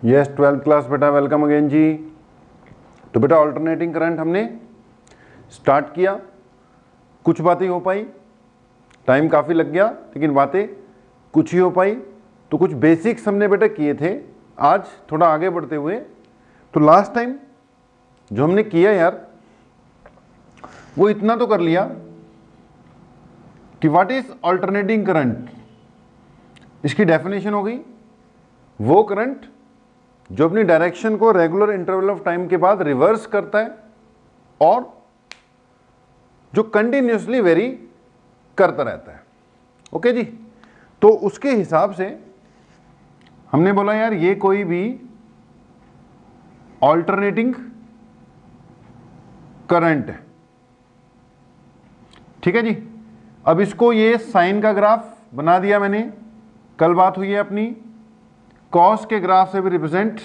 Yes 12th class बेटा, welcome again जी। तो बेटा ऑल्टरनेटिंग करंट हमने स्टार्ट किया, कुछ बातें हो पाई, टाइम काफ़ी लग गया लेकिन बातें कुछ ही हो पाई। तो कुछ बेसिक्स हमने बेटा किए थे। आज थोड़ा आगे बढ़ते हुए, तो लास्ट टाइम जो हमने किया यार वो इतना तो कर लिया कि व्हाट इज ऑल्टरनेटिंग करंट। इसकी डेफिनेशन हो गई, वो करंट जो अपनी डायरेक्शन को रेगुलर इंटरवल ऑफ टाइम के बाद रिवर्स करता है और जो कंटिन्यूसली वेरी करता रहता है। ओके जी, तो उसके हिसाब से हमने बोला यार ये कोई भी ऑल्टरनेटिंग करंट है, ठीक है जी। अब इसको ये साइन का ग्राफ बना दिया मैंने, कल बात हुई है अपनी, कॉस के ग्राफ से भी रिप्रेजेंट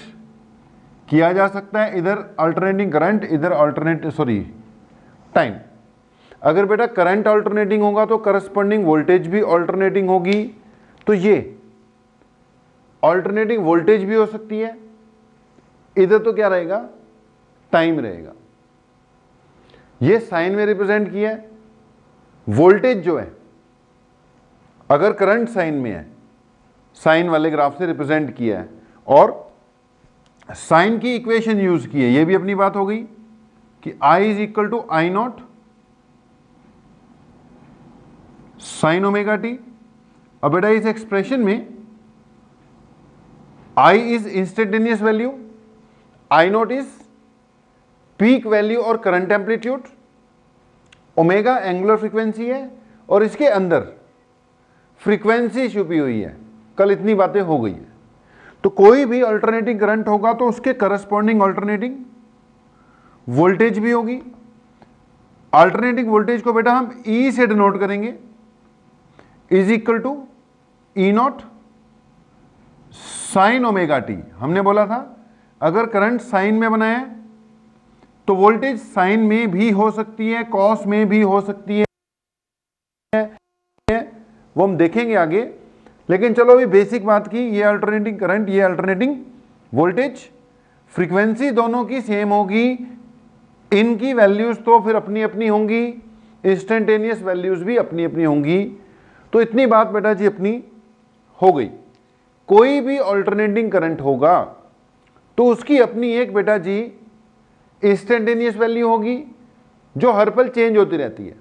किया जा सकता है, इधर अल्टरनेटिंग करंट, इधर टाइम। अगर बेटा करंट अल्टरनेटिंग होगा तो करस्पॉन्डिंग वोल्टेज भी अल्टरनेटिंग होगी, तो ये अल्टरनेटिंग वोल्टेज भी हो सकती है। इधर तो क्या रहेगा, टाइम रहेगा। ये साइन में रिप्रेजेंट किया है। वोल्टेज जो है अगर करंट साइन में है, साइन वाले ग्राफ से रिप्रेजेंट किया है, और साइन की इक्वेशन यूज की है। ये भी अपनी बात हो गई कि I is equal to I naught sine omega t. अब बेटा इस एक्सप्रेशन में I is instantaneous value, I naught is peak value और current amplitude, omega angular frequency है, और इसके अंदर फ्रीक्वेंसी छुपी हुई है। कल इतनी बातें हो गई है। तो कोई भी अल्टरनेटिंग करंट होगा तो उसके करस्पॉन्डिंग अल्टरनेटिंग वोल्टेज भी होगी। अल्टरनेटिंग वोल्टेज को बेटा हम E से डिनोट करेंगे, is equal to E naught sine omega T. हमने बोला था अगर करंट साइन में बनाया है तो वोल्टेज साइन में भी हो सकती है, कॉस में भी हो सकती है, वो हम देखेंगे आगे। लेकिन चलो अभी बेसिक बात की, ये अल्टरनेटिंग करंट, ये अल्टरनेटिंग वोल्टेज, फ्रीक्वेंसी दोनों की सेम होगी, इनकी वैल्यूज तो फिर अपनी अपनी होंगी, इंस्टेंटेनियस वैल्यूज भी अपनी अपनी होंगी। तो इतनी बात बेटा जी अपनी हो गई। कोई भी अल्टरनेटिंग करंट होगा तो उसकी अपनी एक बेटा जी इंस्टेंटेनियस वैल्यू होगी जो हर पल चेंज होती रहती है,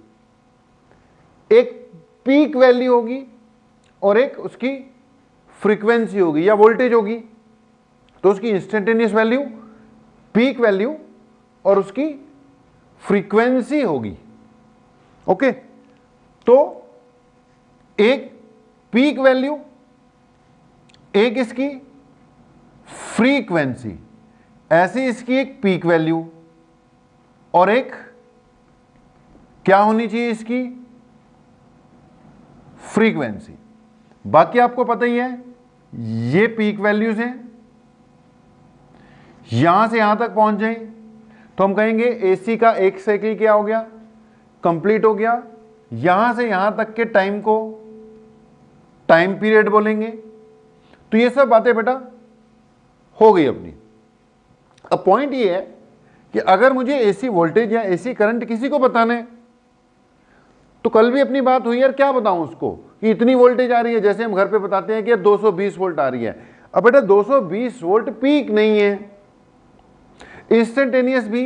एक पीक वैल्यू होगी और एक उसकी फ्रीक्वेंसी होगी या वोल्टेज होगी। तो उसकी इंस्टेंटेनियस वैल्यू, पीक वैल्यू और उसकी फ्रीक्वेंसी होगी। ओके, तो एक पीक वैल्यू, एक इसकी फ्रीक्वेंसी, ऐसी इसकी एक पीक वैल्यू और एक क्या होनी चाहिए इसकी फ्रीक्वेंसी। बाकी आपको पता ही है, ये पीक वैल्यूज हैं, यहां से यहां तक पहुंच जाए तो हम कहेंगे एसी का एक साइकिल क्या हो गया, कंप्लीट हो गया। यहां से यहां तक के टाइम को टाइम पीरियड बोलेंगे। तो ये सब बातें बेटा हो गई अपनी। अब पॉइंट ये है कि अगर मुझे एसी वोल्टेज या एसी करंट किसी को बताना है तो कल भी अपनी बात हुई यार, क्या बताऊं उसको कि इतनी वोल्टेज आ रही है, जैसे हम घर पे बताते हैं कि यार 220 वोल्ट आ रही है। अब बेटा 220 वोल्ट पीक नहीं है, इंस्टेंटेनियस भी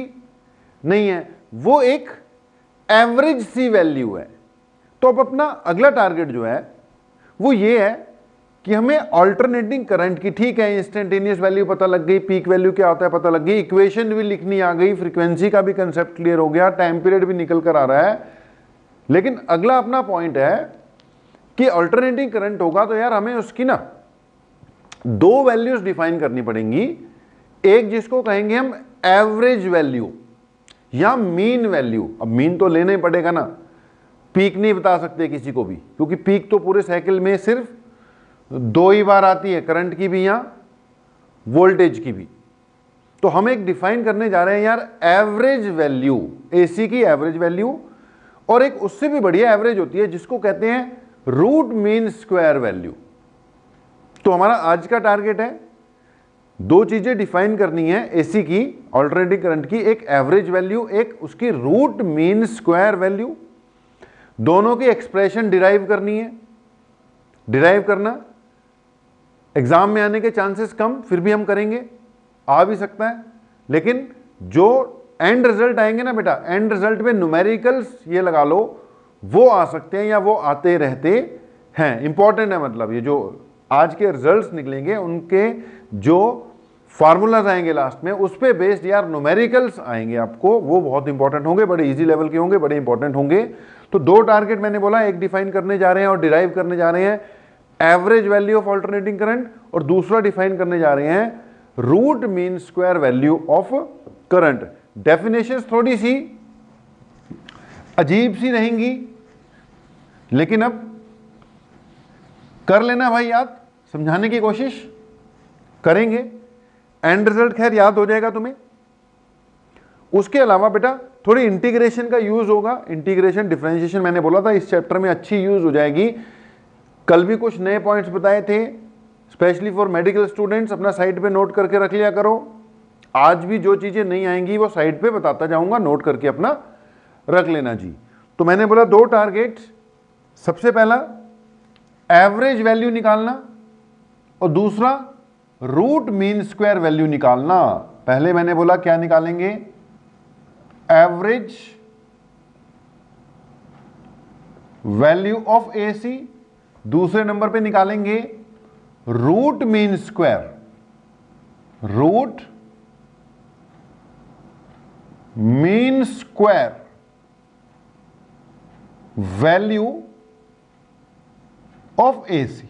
नहीं है, वो एक एवरेज सी वैल्यू है। तो अब अपना अगला टारगेट जो है वो ये है कि हमें अल्टरनेटिंग करंट की, ठीक है इंस्टेंटेनियस वैल्यू पता लग गई, पीक वैल्यू क्या होता है पता लग गई, इक्वेशन भी लिखनी आ गई, फ्रीक्वेंसी का भी कंसेप्ट क्लियर हो गया, टाइम पीरियड भी निकल कर आ रहा है। लेकिन अगला अपना पॉइंट है कि अल्टरनेटिंग करंट होगा तो यार हमें उसकी ना दो वैल्यूज डिफाइन करनी पड़ेंगी। एक जिसको कहेंगे हम एवरेज वैल्यू या मीन वैल्यू। अब मीन तो लेना ही पड़ेगा ना, पीक नहीं बता सकते किसी को भी, क्योंकि पीक तो पूरे साइकिल में सिर्फ दो ही बार आती है, करंट की भी या वोल्टेज की भी। तो हम एक डिफाइन करने जा रहे हैं यार एवरेज वैल्यू, एसी की एवरेज वैल्यू, और एक उससे भी बढ़िया एवरेज होती है जिसको कहते हैं रूट मीन स्क्वायर वैल्यू। तो हमारा आज का टारगेट है दो चीजें डिफाइन करनी है एसी की, अल्टरनेटिंग करंट की, एक एवरेज वैल्यू, एक उसकी रूट मीन स्क्वायर वैल्यू। दोनों की एक्सप्रेशन डिराइव करनी है। डिराइव करना एग्जाम में आने के चांसेस कम, फिर भी हम करेंगे, आ भी सकता है, लेकिन जो एंड रिजल्ट आएंगे ना बेटा, एंड रिजल्ट में न्यूमेरिकल्स ये लगा लो वो आ सकते हैं या वो आते रहते हैं। इंपॉर्टेंट है, मतलब ये जो आज के रिजल्ट्स निकलेंगे उनके जो फार्मूलाज आएंगे लास्ट में उस पे बेस्ड यार न्यूमेरिकल्स आएंगे आपको, वो बहुत इंपॉर्टेंट होंगे, बड़े इजी लेवल के होंगे, बड़े इंपॉर्टेंट होंगे। तो दो टारगेट मैंने बोला, एक डिफाइन करने जा रहे हैं और डिराइव करने जा रहे हैं average value of alternating current, और दूसरा डिफाइन करने जा रहे हैं root mean square value of current. Definitions थोड़ी सी अजीब सी रहेंगी, लेकिन अब कर लेना भाई याद, समझाने की कोशिश करेंगे, एंड रिजल्ट खैर याद हो जाएगा तुम्हें। उसके अलावा बेटा थोड़ी इंटीग्रेशन का यूज होगा, इंटीग्रेशन डिफरेंशिएशन मैंने बोला था इस चैप्टर में अच्छी यूज हो जाएगी। कल भी कुछ नए पॉइंट्स बताए थे स्पेशली फॉर मेडिकल स्टूडेंट्स, अपना साइड पे नोट करके रख लिया करो। आज भी जो चीजें नहीं आएंगी वो साइड पे बताता जाऊंगा, नोट करके अपना रख लेना जी। तो मैंने बोला दो टारगेट, सबसे पहला एवरेज वैल्यू निकालना और दूसरा रूट मीन स्क्वायर वैल्यू निकालना। पहले मैंने बोला क्या निकालेंगे, एवरेज वैल्यू ऑफ एसी, दूसरे नंबर पे निकालेंगे root mean square, root mean square value of AC.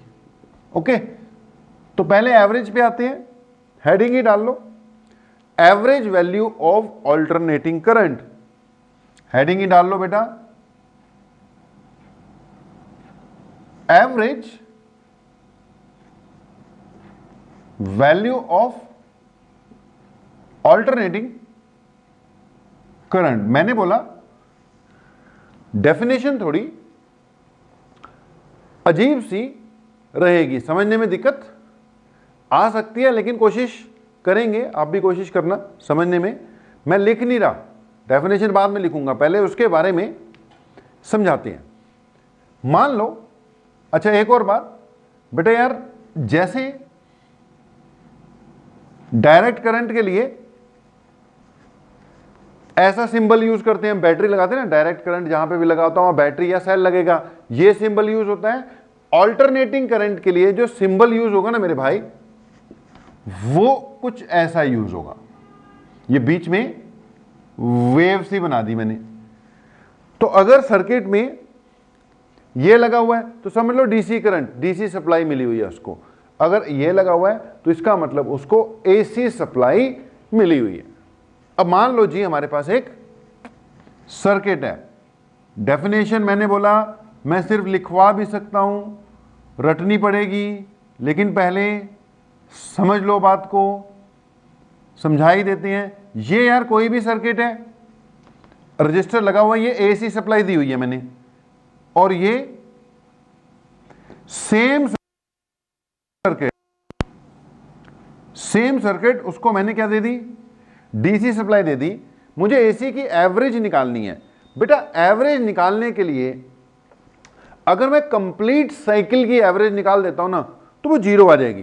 Okay, तो पहले एवरेज पे आते हैं, हेडिंग ही डाल लो, average value of alternating current, heading ही डाल लो बेटा, average value of alternating current. मैंने बोला डेफिनेशन थोड़ी अजीब सी रहेगी, समझने में दिक्कत आ सकती है, लेकिन कोशिश करेंगे, आप भी कोशिश करना समझने में। मैं लिख नहीं रहा, डेफिनेशन बाद में लिखूंगा, पहले उसके बारे में समझाते हैं। मान लो, अच्छा एक और बात बेटा यार, जैसे डायरेक्ट करंट के लिए ऐसा सिंबल यूज करते हैं, बैटरी लगाते हैं ना, डायरेक्ट करंट जहां पे भी लगाता हूं बैटरी या सेल लगेगा, ये सिंबल यूज होता है। अल्टरनेटिंग करंट के लिए जो सिंबल यूज होगा ना मेरे भाई, वो कुछ ऐसा यूज होगा। ये बीच में वेव सी बना दी मैंने। तो अगर सर्किट में ये लगा हुआ है तो समझ लो डीसी करंट, डीसी सप्लाई मिली हुई है उसको। अगर ये लगा हुआ है तो इसका मतलब उसको एसी सप्लाई मिली हुई है। अब मान लो जी हमारे पास एक सर्किट है, डेफिनेशन मैंने बोला मैं सिर्फ लिखवा भी सकता हूं, रटनी पड़ेगी, लेकिन पहले समझ लो बात को, समझा ही देते हैं। ये यार कोई भी सर्किट है, रजिस्टर लगा हुआ है, ये एसी सप्लाई दी हुई है मैंने, और ये सेम सर्किट उसको मैंने क्या दे दी, डीसी सप्लाई दे दी। मुझे एसी की एवरेज निकालनी है बेटा। एवरेज निकालने के लिए अगर मैं कंप्लीट साइकिल की एवरेज निकाल देता हूं ना तो वो जीरो आ जाएगी,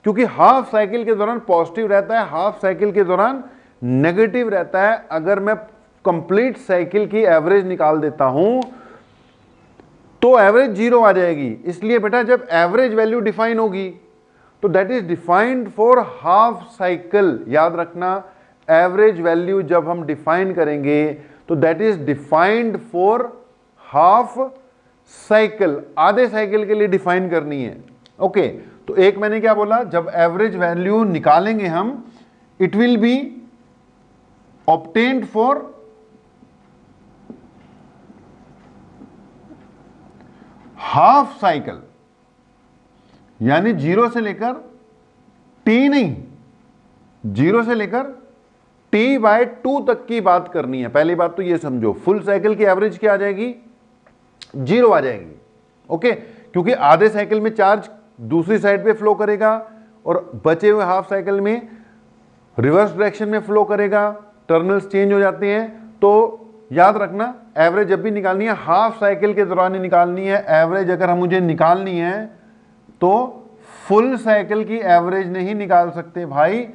क्योंकि हाफ साइकिल के दौरान पॉजिटिव रहता है, हाफ साइकिल के दौरान नेगेटिव रहता है। अगर मैं कंप्लीट साइकिल की एवरेज निकाल देता हूं तो एवरेज जीरो आ जाएगी। इसलिए बेटा जब एवरेज वैल्यू डिफाइन होगी तो that is defined for half cycle. याद रखना, एवरेज वैल्यू जब हम डिफाइन करेंगे तो that is defined for half cycle, आधे साइकिल के लिए डिफाइन करनी है। ओके, तो एक मैंने क्या बोला, जब एवरेज वैल्यू निकालेंगे हम, it will B obtained for half cycle, यानी जीरो से लेकर टी नहीं, जीरो से लेकर टी बाय 2 तक की बात करनी है। पहली बात तो ये समझो, फुल साइकिल की एवरेज क्या आ जाएगी, जीरो आ जाएगी। ओके, क्योंकि आधे साइकिल में चार्ज दूसरी साइड पे फ्लो करेगा और बचे हुए हाफ साइकिल में रिवर्स डायरेक्शन में फ्लो करेगा, टर्मिनल्स चेंज हो जाते हैं। तो याद रखना, एवरेज जब भी निकालनी है हाफ साइकिल के दौरान ही निकालनी है। एवरेज अगर हम मुझे निकालनी है तो फुल साइकिल की एवरेज नहीं निकाल सकते भाई।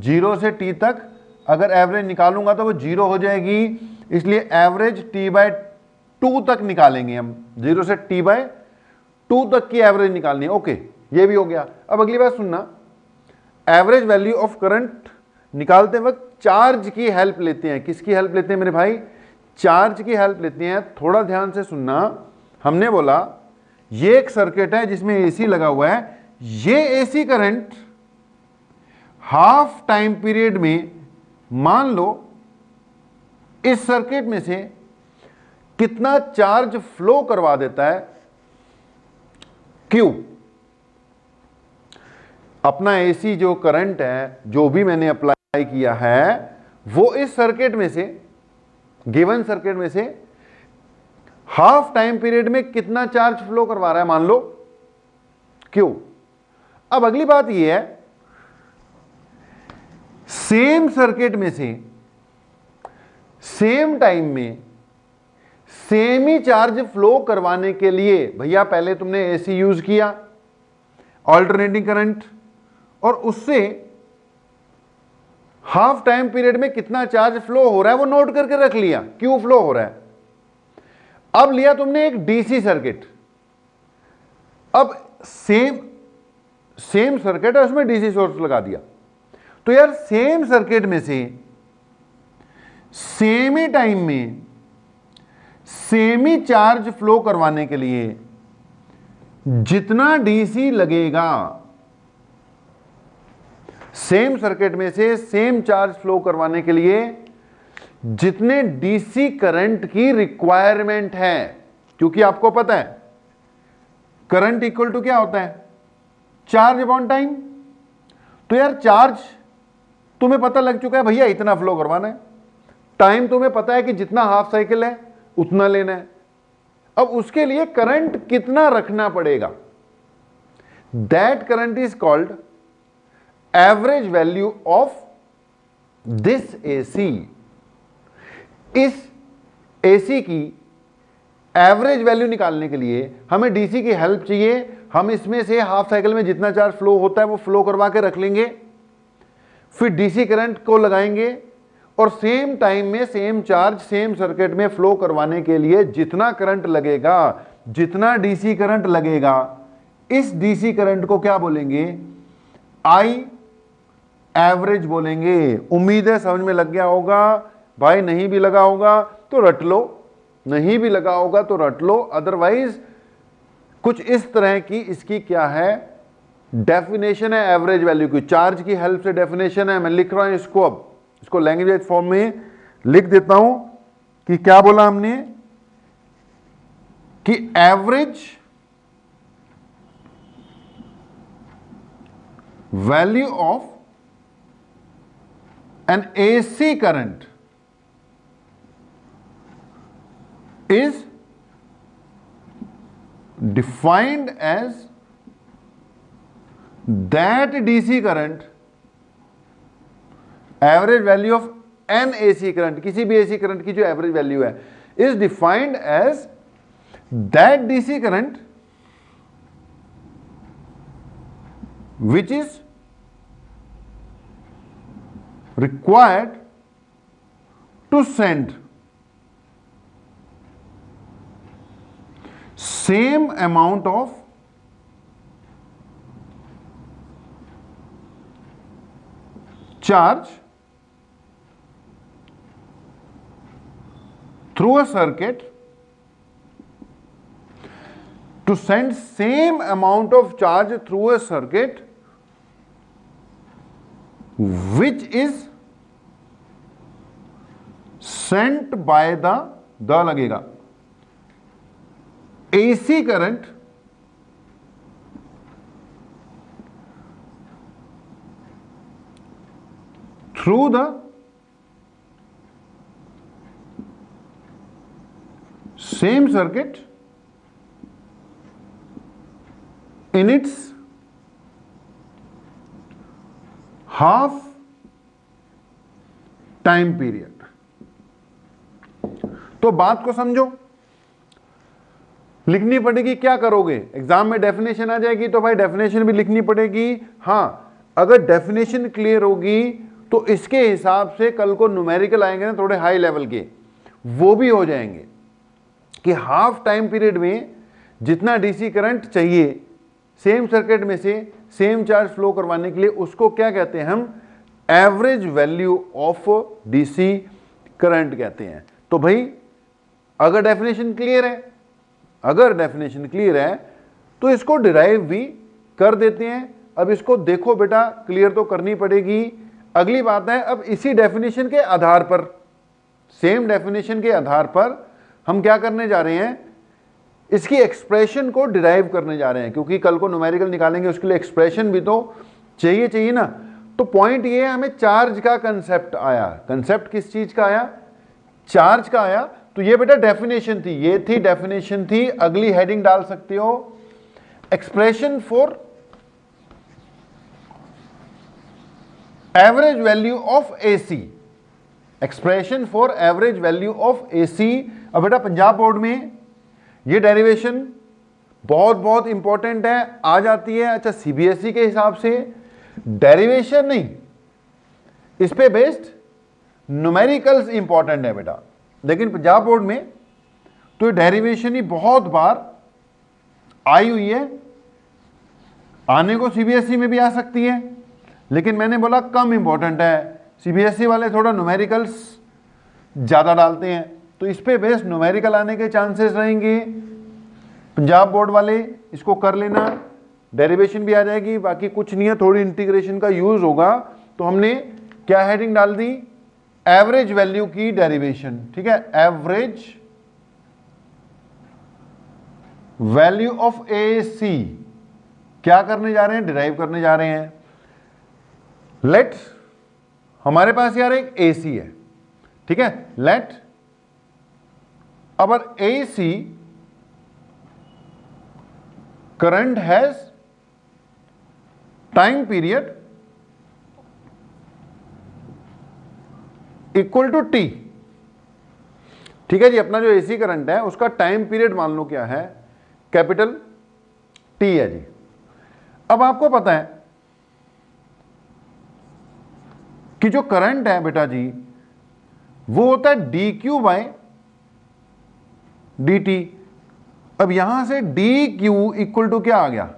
0 से t तक अगर एवरेज निकालूंगा तो वो 0 हो जाएगी, इसलिए एवरेज t/2 तक निकालेंगे हम। 0 से t/2 तक की एवरेज निकालनी है। ओके, ये भी हो गया। अब अगली बात सुनना, एवरेज वैल्यू ऑफ करंट निकालते वक्त चार्ज की हेल्प लेते हैं। किसकी हेल्प लेते हैं मेरे भाई? चार्ज की हेल्प लेते हैं। थोड़ा ध्यान से सुनना, हमने बोला ये एक सर्किट है जिसमें एसी लगा हुआ है। ये AC current half time period में, मान लो इस सर्किट में से कितना चार्ज फ्लो करवा देता है? क्यू। अपना एसी जो करंट है, जो भी मैंने अप्लाई किया है, वो इस सर्किट में से, गिवन सर्किट में से हाफ टाइम पीरियड में कितना चार्ज फ्लो करवा रहा है? मान लो क्यू। अब अगली बात यह है, सेम सर्किट में से सेम टाइम में सेम ही चार्ज फ्लो करवाने के लिए, भैया पहले तुमने एसी यूज किया, ऑल्टरनेटिंग करंट, और उससे हाफ टाइम पीरियड में कितना चार्ज फ्लो हो रहा है वो नोट करके रख लिया, क्यू फ्लो हो रहा है। अब लिया तुमने एक डीसी सर्किट, अब सेम सर्किट है, उसमें डीसी सोर्स लगा दिया। तो यार सेम सर्किट में से सेम ही टाइम में सेम ही चार्ज फ्लो करवाने के लिए जितना डीसी लगेगा, सेम सर्किट में से सेम चार्ज फ्लो करवाने के लिए जितने डीसी करंट की रिक्वायरमेंट है, क्योंकि आपको पता है करंट इक्वल टू क्या होता है? Charge upon time. तो यार चार्ज तुम्हें पता लग चुका है, भैया इतना फ्लो करवाना है। टाइम तुम्हें पता है कि जितना हाफ साइकिल है उतना लेना है। अब उसके लिए करंट कितना रखना पड़ेगा? That current is called average value of this AC. इस एसी की एवरेज वैल्यू निकालने के लिए हमें डीसी की हेल्प चाहिए। हम इसमें से हाफ साइकिल में जितना चार्ज फ्लो होता है वो फ्लो करवा के रख लेंगे, फिर डीसी करंट को लगाएंगे, और सेम टाइम में सेम चार्ज सेम सर्किट में फ्लो करवाने के लिए जितना करंट लगेगा, जितना डीसी करंट लगेगा, इस डीसी करंट को क्या बोलेंगे? आई एवरेज बोलेंगे। उम्मीद है समझ में लग गया होगा। भाई नहीं भी लगा होगा तो रट लो, नहीं भी लगा होगा तो रट लो। अदरवाइज कुछ इस तरह की इसकी क्या है, डेफिनेशन है एवरेज वैल्यू की। चार्ज की हेल्प से डेफिनेशन है, मैं लिख रहा हूं इसको। अब इसको लैंग्वेज फॉर्म में लिख देता हूं कि क्या बोला हमने कि average value of an AC current is defined as that DC current, average value of an AC current, किसी भी एसी करंट की जो एवरेज वैल्यू है, is defined as that DC current which is required to send same amount of charge through a circuit, to send same amount of charge through a circuit which is sent by the लगेगा AC current through the same circuit in its half time period. तो बात को समझो, लिखनी पड़ेगी, क्या करोगे exam में डेफिनेशन आ जाएगी तो भाई डेफिनेशन भी लिखनी पड़ेगी। हां, अगर डेफिनेशन क्लियर होगी तो इसके हिसाब से कल को न्यूमेरिकल आएंगे ना थोड़े हाई लेवल के, वो भी हो जाएंगे कि हाफ टाइम पीरियड में जितना डीसी करंट चाहिए सेम सर्किट में से सेम चार्ज फ्लो करवाने के लिए, उसको क्या कहते हैं हम, average value of DC current कहते हैं। तो भाई अगर डेफिनेशन क्लियर है, अगर डेफिनेशन क्लियर है तो इसको डिराइव भी कर देते हैं। अब इसको देखो बेटा, क्लियर तो करनी पड़ेगी। अगली बात है, अब इसी डेफिनेशन के आधार पर, सेम डेफिनेशन के आधार पर हम क्या करने जा रहे हैं, इसकी एक्सप्रेशन को डिराइव करने जा रहे हैं, क्योंकि कल को न्यूमेरिकल निकालेंगे उसके लिए एक्सप्रेशन भी तो चाहिए ना। तो पॉइंट ये है, हमें चार्ज का कंसेप्ट आया। कंसेप्ट किस चीज का आया, चार्ज का आया। तो ये बेटा डेफिनेशन थी, ये थी डेफिनेशन थी। अगली हेडिंग डाल सकते हो, expression for average value of AC, expression for average value of AC. अब बेटा पंजाब बोर्ड में ये डेरिवेशन बहुत बहुत इंपॉर्टेंट है, आ जाती है। अच्छा, सीबीएसई के हिसाब से डेरिवेशन नहीं, इस पे बेस्ड न्यूमेरिकल्स इंपॉर्टेंट है बेटा, लेकिन पंजाब बोर्ड में तो डेरिवेशन ही बहुत बार आई हुई है। आने को सीबीएसई में भी आ सकती है, लेकिन मैंने बोला कम इंपॉर्टेंट है। सीबीएसई वाले थोड़ा न्यूमेरिकल्स ज़्यादा डालते हैं, तो इस पे बेस्ड न्यूमेरिकल आने के चांसेस रहेंगे। पंजाब बोर्ड वाले इसको कर लेना, डेरिवेशन भी आ जाएगी, बाकी कुछ नहीं है, थोड़ी इंटीग्रेशन का यूज होगा। तो हमने क्या हेडिंग डाल दी, एवरेज वैल्यू की डेरिवेशन, ठीक है, एवरेज वैल्यू ऑफ एसी क्या करने जा रहे हैं, डिराइव करने जा रहे हैं। लेट हमारे पास यार एक एसी है, ठीक है, let our AC current has time period equal to T. ठीक है जी, अपना जो एसी करंट है उसका टाइम पीरियड मान लो क्या है, कैपिटल टी है जी। अब आपको पता है कि जो करंट है बेटा जी वो होता है D Q by D T. अब यहां से डी क्यू इक्वल टू क्या आ गया,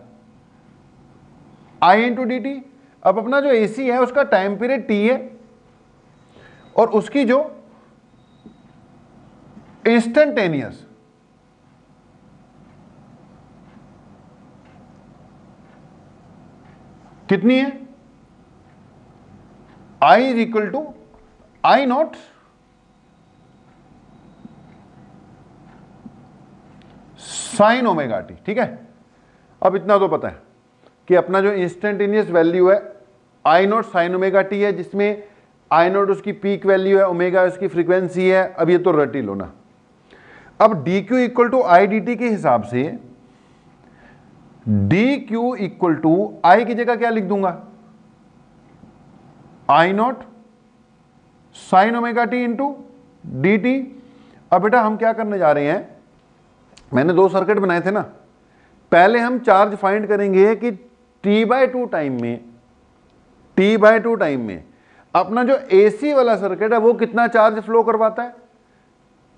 आई इंटू डी टी। अब अपना जो एसी है उसका टाइम पीरियड टी है और उसकी जो इंस्टेंटेनियस कितनी है, I is equal to I naught sine omega T. ठीक है, अब इतना तो पता है कि अपना जो इंस्टेंटेनियस वैल्यू है I naught sine omega t है, जिसमें आई नॉट उसकी पीक वैल्यू है, ओमेगा उसकी फ्रीक्वेंसी है। अब ये तो रट ही लो ना। अब d Q equal to I d t के हिसाब से d Q equal to I की जगह क्या लिख दूंगा, I naught sine omega t into d T. अब बेटा हम क्या करने जा रहे हैं, मैंने दो सर्किट बनाए थे ना, पहले हम चार्ज फाइंड करेंगे कि T/2 टाइम में, T/2 टाइम में अपना जो एसी वाला सर्किट है वो कितना चार्ज फ्लो करवाता है।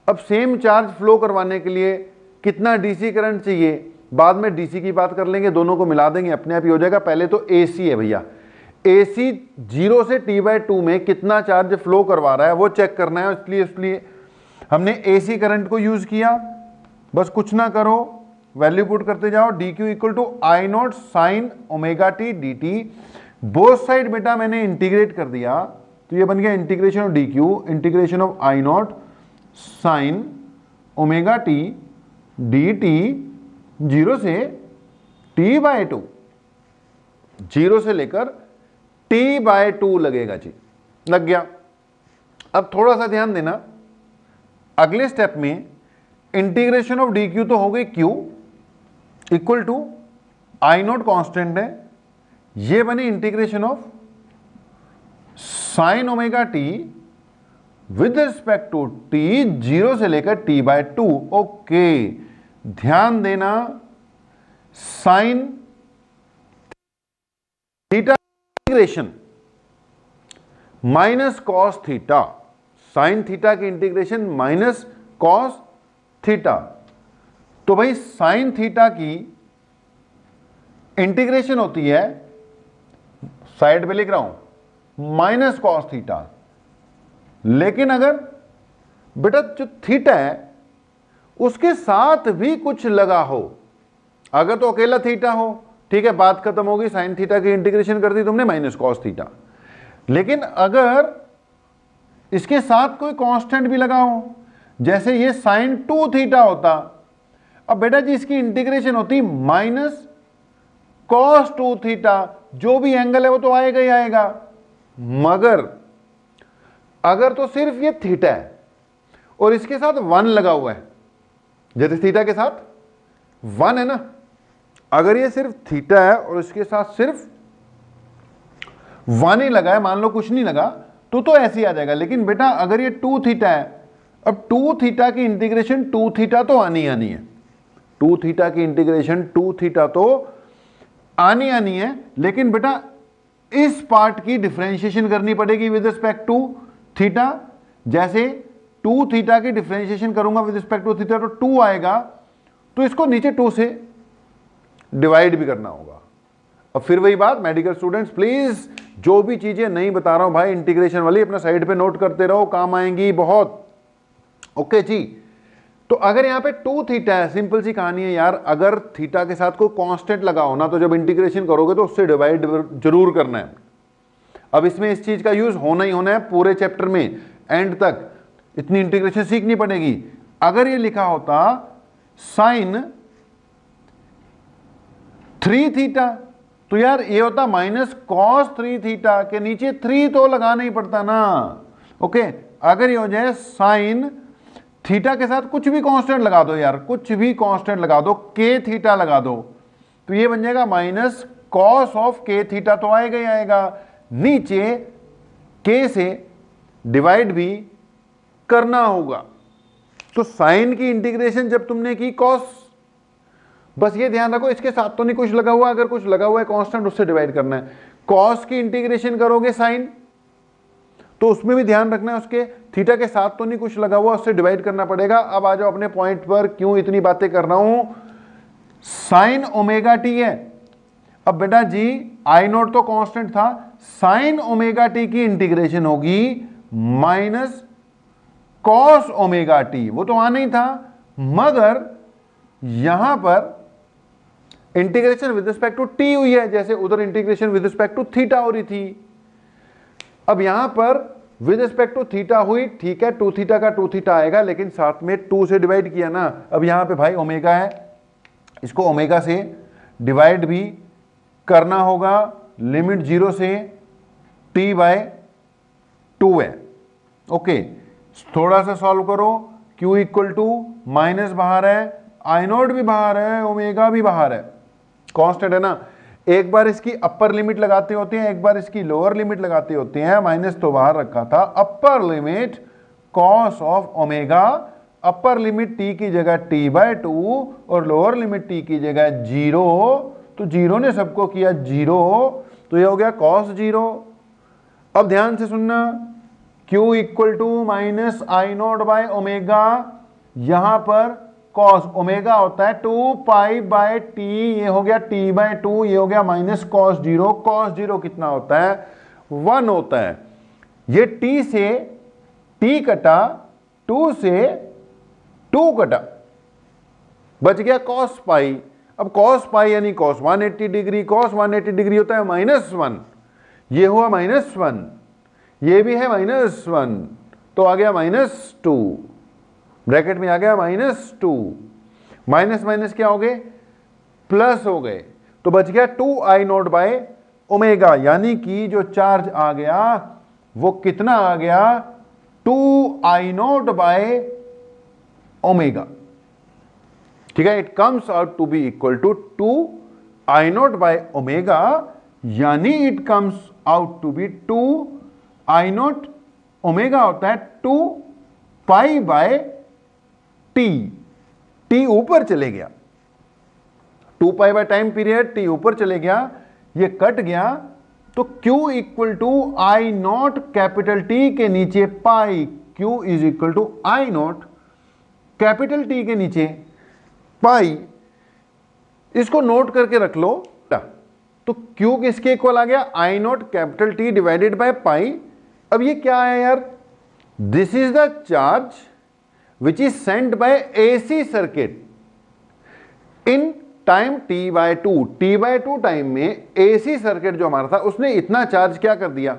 अब सेम चार्ज फ्लो करवाने के लिए कितना डीसी करंट चाहिए, बाद में डीसी की बात कर लेंगे, दोनों को मिला देंगे अपने आप ही हो जाएगा। पहले तो एसी है भैया, एसी 0 से T/2 में कितना चार्ज फ्लो करवा रहा है वो चेक करना है। इसलिए हमने एसी करंट को यूज किया। बस कुछ ना करो, वैल्यू पुट करते जाओ, D Q equal to I naught sine omega T D T. Both side बेटा मैंने इंटीग्रेट कर दिया, तो ये बन गया integration of D Q integration of I naught sine omega T D T 0 से T/2, 0 से लेकर T/2 लगेगा जी, लग गया। अब थोड़ा सा ध्यान देना, अगले स्टेप में इंटीग्रेशन ऑफ डी क्यू तो हो गई Q equal to I naught constant है, ये बनी integration of sine omega T with respect to T 0 से लेकर t/2। ओके, ध्यान देना, sine theta integration minus cos theta, sine theta की इंटीग्रेशन माइनस कॉस थीटा। तो भाई साइन थीटा की इंटीग्रेशन होती है, साइड पे लिख रहा हूं, माइनस कॉस थीटा। लेकिन अगर बेटा जो थीटा है उसके साथ भी कुछ लगा हो, अगर तो अकेला थीटा हो, ठीक है, बात खत्म होगी, साइन थीटा की इंटीग्रेशन कर दी तुमने माइनस कॉस थीटा। लेकिन अगर इसके साथ कोई कांस्टेंट भी लगा हो, जैसे ये साइन 2 थीटा होता, अब बेटा जी इसकी इंटीग्रेशन होती माइनस कॉस 2 थीटा, जो भी एंगल है वो तो आएगा ही आएगा। मगर अगर तो सिर्फ ये थीटा है और इसके साथ 1 लगा हुआ है, जैसे थीटा के साथ 1 है ना, अगर ये सिर्फ थीटा है और इसके साथ सिर्फ 1 ही लगा है, मान लो कुछ नहीं लगा, तो ऐसे ही आ जाएगा। लेकिन बेटा अगर ये 2 थीटा है, अब 2 थीटा की इंटीग्रेशन 2 थीटा तो आनी है, 2 थीटा की इंटीग्रेशन 2 थीटा तो आनी है। लेकिन बेटा इस पार्ट की डिफरेंशिएशन करनी पड़ेगी विद रिस्पेक्ट टू थीटा। जैसे 2 थीटा की डिफरेंशिएशन करूंगा विद रिस्पेक्ट टू थीटा तो 2 आएगा, तो इसको नीचे 2 से डिवाइड भी करना होगा। अब फिर वही बात, मेडिकल स्टूडेंट्स प्लीज जो भी चीजें नहीं बता रहा हूं भाई इंटीग्रेशन वाली, अपना साइड पे नोट करते रहो, काम आएंगी बहुत। ओके जी, तो अगर यहां पे 2 थीटा है, सिंपल सी कहानी है यार, अगर थीटा के साथ कोई कांस्टेंट लगा हो ना, तो जब इंटीग्रेशन करोगे तो उससे डिवाइड जरूर करना है। अब इसमें इस चीज का यूज होना ही होना है पूरे चैप्टर में, एंड तक इतनी इंटीग्रेशन सीखनी पड़ेगी। अगर ये लिखा होता साइन 3 थीटा, तो यार ये होता माइनस कॉस 3 थीटा, के नीचे 3 तो लगाना ही पड़ता ना। ओके, अगर ये हो जाए साइन थीटा के साथ कुछ भी कांस्टेंट लगा दो यार, कुछ भी कांस्टेंट लगा दो, के थीटा लगा दो, तो ये बन जाएगा माइनस कॉस ऑफ के थीटा, तो आएगा ही आएगा। नीचे के से डिवाइड भी करना होगा। तो साइन की इंटीग्रेशन जब तुमने की कॉस, बस ये ध्यान रखो इसके साथ तो नहीं कुछ लगा हुआ, अगर कुछ लगा हुआ है कांस्टेंट उससे डिवाइड करना है। कॉस की इंटीग्रेशन करोगे साइन, तो उसमें भी ध्यान रखना है उसके थीटा के साथ तो नहीं कुछ लगा हुआ, उससे डिवाइड करना पड़ेगा। अब आ जाओ अपने पॉइंट पर, क्यों इतनी बातें कर रहा हूं। साइन ओमेगा टी है, अब बेटा जी आई नोट तो कांस्टेंट था, साइन ओमेगा टी की इंटीग्रेशन होगी माइनस कॉस ओमेगा टी, वो तो आना ही था। मगर यहां पर integration with respect to T हुई है, जैसे उधर integration with respect to theta हो रही थी। अब यहां पर विद रिस्पेक्ट टू थीटा हुई, ठीक है, 2 थीटा का 2 थीटा आएगा, लेकिन साथ में 2 से डिवाइड किया ना। अब यहां पे भाई ओमेगा है, इसको ओमेगा से डिवाइड भी करना होगा। लिमिट 0 से t/2 है। ओके, थोड़ा सा सॉल्व करो, q इक्वल टू माइनस बाहर है, आई नोट भी बाहर है, ओमेगा भी बाहर है, कांस्टेंट है ना। एक बार इसकी अपर लिमिट लगाते होते हैं, एक बार इसकी लोअर लिमिट लगाते होते हैं। माइनस तो बाहर रखा था, upper limit cos of omega, upper limit t की जगह t/2 और लोअर लिमिट t की जगह 0, तो 0 ने सबको किया 0, तो ये हो गया कॉस 0। अब ध्यान से सुनना, q equal to minus I naught by omega, यहां पर कॉस ओमेगा होता है 2π/t, ये हो गया t/2, ये हो गया माइनस कॉस 0। कॉस 0 कितना होता है, 1 होता है। ये t से t कटा, 2 से 2 कटा, बच गया कॉस पाई। अब कॉस पाई यानी कॉस 180 डिग्री, कॉस 180 डिग्री होता है -1, ये हुआ -1, ये भी है -1, तो आ गया -2, ब्रैकेट में आ गया -2, माइनस माइनस क्या हो गए, प्लस हो गए, तो बच गया 2I0/ओमेगा, यानी कि जो चार्ज आ गया वो कितना आ गया, 2I0/ओमेगा। ठीक है, it comes out to be equal to 2I0/ओमेगा, यानी it comes out to be 2 I naught omega होता है 2 पाई बाय टी, टी ऊपर चले गया, 2 pi by time period, T ऊपर चले गया, ये कट गया, तो Q equal to I naught capital T के नीचे pi, Q is equal to I naught capital T के नीचे पाई। इसको नोट करके रख लो, तो Q किसके इक्वल आ गया, I naught capital T divided by pi. अब ये क्या है यार, this is the charge which is sent by AC circuit in time t/2 time में AC सर्किट जो हमारा था उसने इतना चार्ज क्या कर दिया,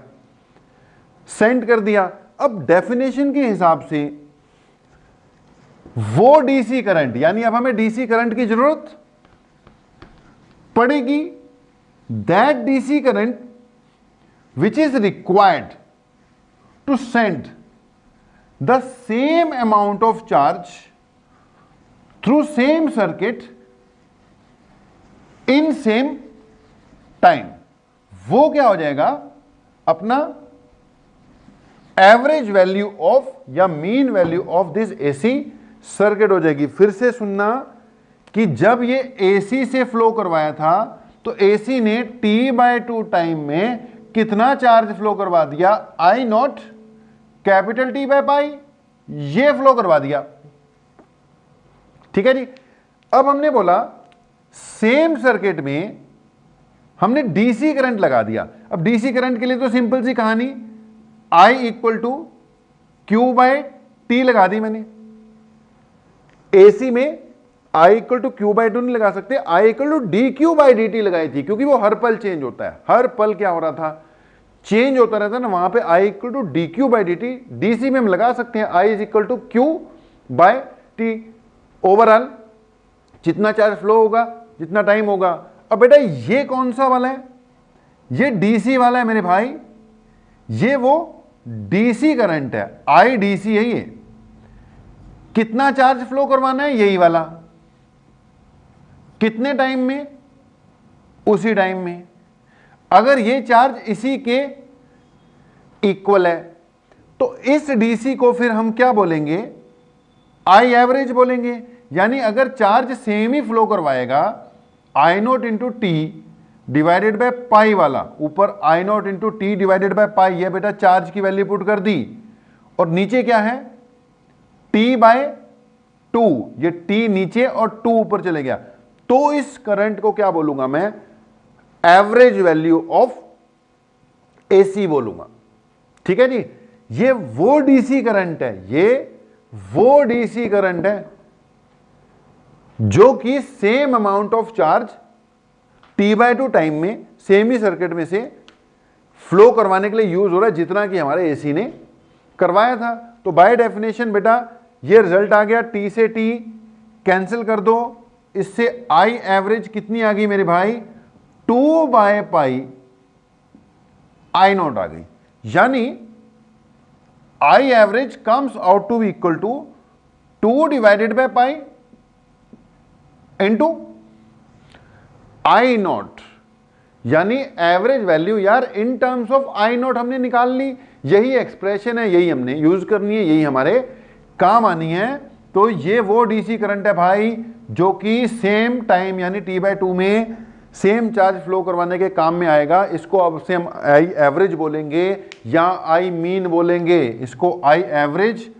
सेंड कर दिया। अब डेफिनेशन के हिसाब से वो DC करंट, यानी अब हमें DC करंट की जरूरत पड़ेगी, that DC current which is required to send the same amount of charge through same circuit in same time, वो क्या हो जाएगा, अपना एवरेज वैल्यू ऑफ या mean value of this AC circuit हो जाएगी। फिर से सुनना कि जब ये AC से फ्लो करवाया था तो AC ने t/2 टाइम में कितना चार्ज फ्लो करवा दिया, I naught capital T by pi, ये फ्लो करवा दिया। ठीक है जी। अब हमने बोला सेम सर्किट में हमने DC करंट लगा दिया। अब DC करंट के लिए तो सिंपल सी कहानी, I equal to Q by T लगा दी मैंने। AC में I equal to Q by 2 नहीं लगा सकते, I equal to DQ by DT लगाई थी, क्योंकि वो हर पल चेंज होता है, हर पल क्या हो रहा था, चेंज होता रहता है ना, वहां पे I equal to DQ by DT। DC में हम लगा सकते हैं I is equal to Q by T, overall जितना चार्ज फ्लो होगा, जितना टाइम होगा। अब बेटा ये कौन सा वाला है, ये DC वाला है मेरे भाई, ये वो DC करंट है, IDC है ये। कितना चार्ज फ्लो करवाना है, यही वाला, कितने टाइम में, उसी टाइम में। अगर ये चार्ज इसी के इक्वल है तो इस DC को फिर हम क्या बोलेंगे, आई एवरेज बोलेंगे। यानी अगर चार्ज सेम ही फ्लो करवाएगा, I naught into t divided by pi वाला, ऊपर I naught into t divided by pi, ये बेटा चार्ज की वैल्यू पुट कर दी, और नीचे क्या है, t/2, ये t नीचे और 2 ऊपर चले गया, तो इस करंट को क्या बोलूंगा मैं, एवरेज वैल्यू ऑफ AC बोलूंगा। ठीक है जी। ये वो DC करंट है, ये वो DC करंट है जो कि same amount of charge t/2 time में सेम ही सर्किट में से फ्लो करवाने के लिए यूज हो रहा है, जितना कि हमारे AC ने करवाया था। तो बाय डेफिनेशन बेटा ये रिजल्ट आ गया, T से T कैंसिल कर दो, इससे I एवरेज कितनी आ गई मेरे भाई, 2 बाय पाई I नॉट आ गई। यानी I average comes out to be equal to 2 divided by pi into I naught, यानी एवरेज वैल्यू यार in terms of I naught हमने निकाल ली। यही एक्सप्रेशन है, यही हमने यूज करनी है, यही हमारे काम आनी है। तो ये वो DC करंट है भाई जो कि सेम टाइम यानी t/2 में सेम चार्ज फ्लो करवाने के काम में आएगा। इसको अब से हम आई एवरेज बोलेंगे या आई मीन बोलेंगे, इसको आई एवरेज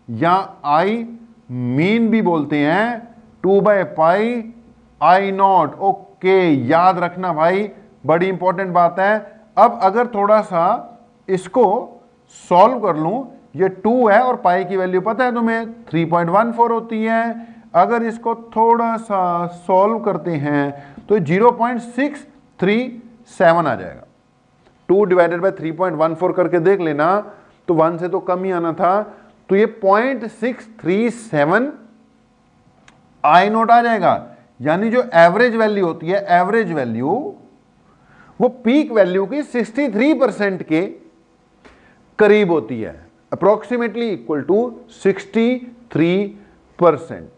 या आई मीन भी बोलते हैं, 2 by pi I not. Okay, याद रखना भाई, बड़ी इंपॉर्टेंट बात है। अब अगर थोड़ा सा इसको सॉल्व कर लूं, ये 2 है और पाई की वैल्यू पता है तुम्हें 3.14 होती है। अगर इसको थोड़ा सा सॉल्व करते हैं तो 0.637 आ जाएगा। 2 डिवाइडेड बाय 3.14 करके देख लेना, तो 1 से तो कम ही आना था, तो ये 0.637 आई नोट आ जाएगा। यानी जो एवरेज वैल्यू होती है, एवरेज वैल्यू वो पीक वैल्यू की 63% के करीब होती है, अप्रोक्सीमेटली इक्वल टू 63%।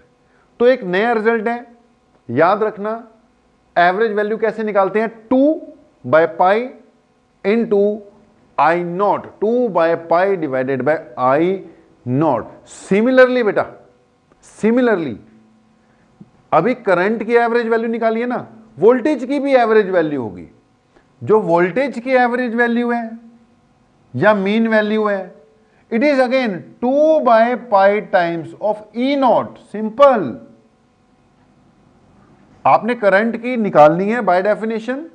तो एक नया रिजल्ट है, याद रखना। एवरेज वैल्यू कैसे निकालते हैं, 2 by pi into I naught, 2/π divided by I naught. Similarly बेटा, सिमिलरली अभी करंट की एवरेज वैल्यू निकाली है ना, वोल्टेज की भी एवरेज वैल्यू होगी। जो वोल्टेज की एवरेज वैल्यू है या मीन वैल्यू है, it is again 2/π times of E naught. Simple, आपने करंट की निकालनी है बाय डेफिनेशन,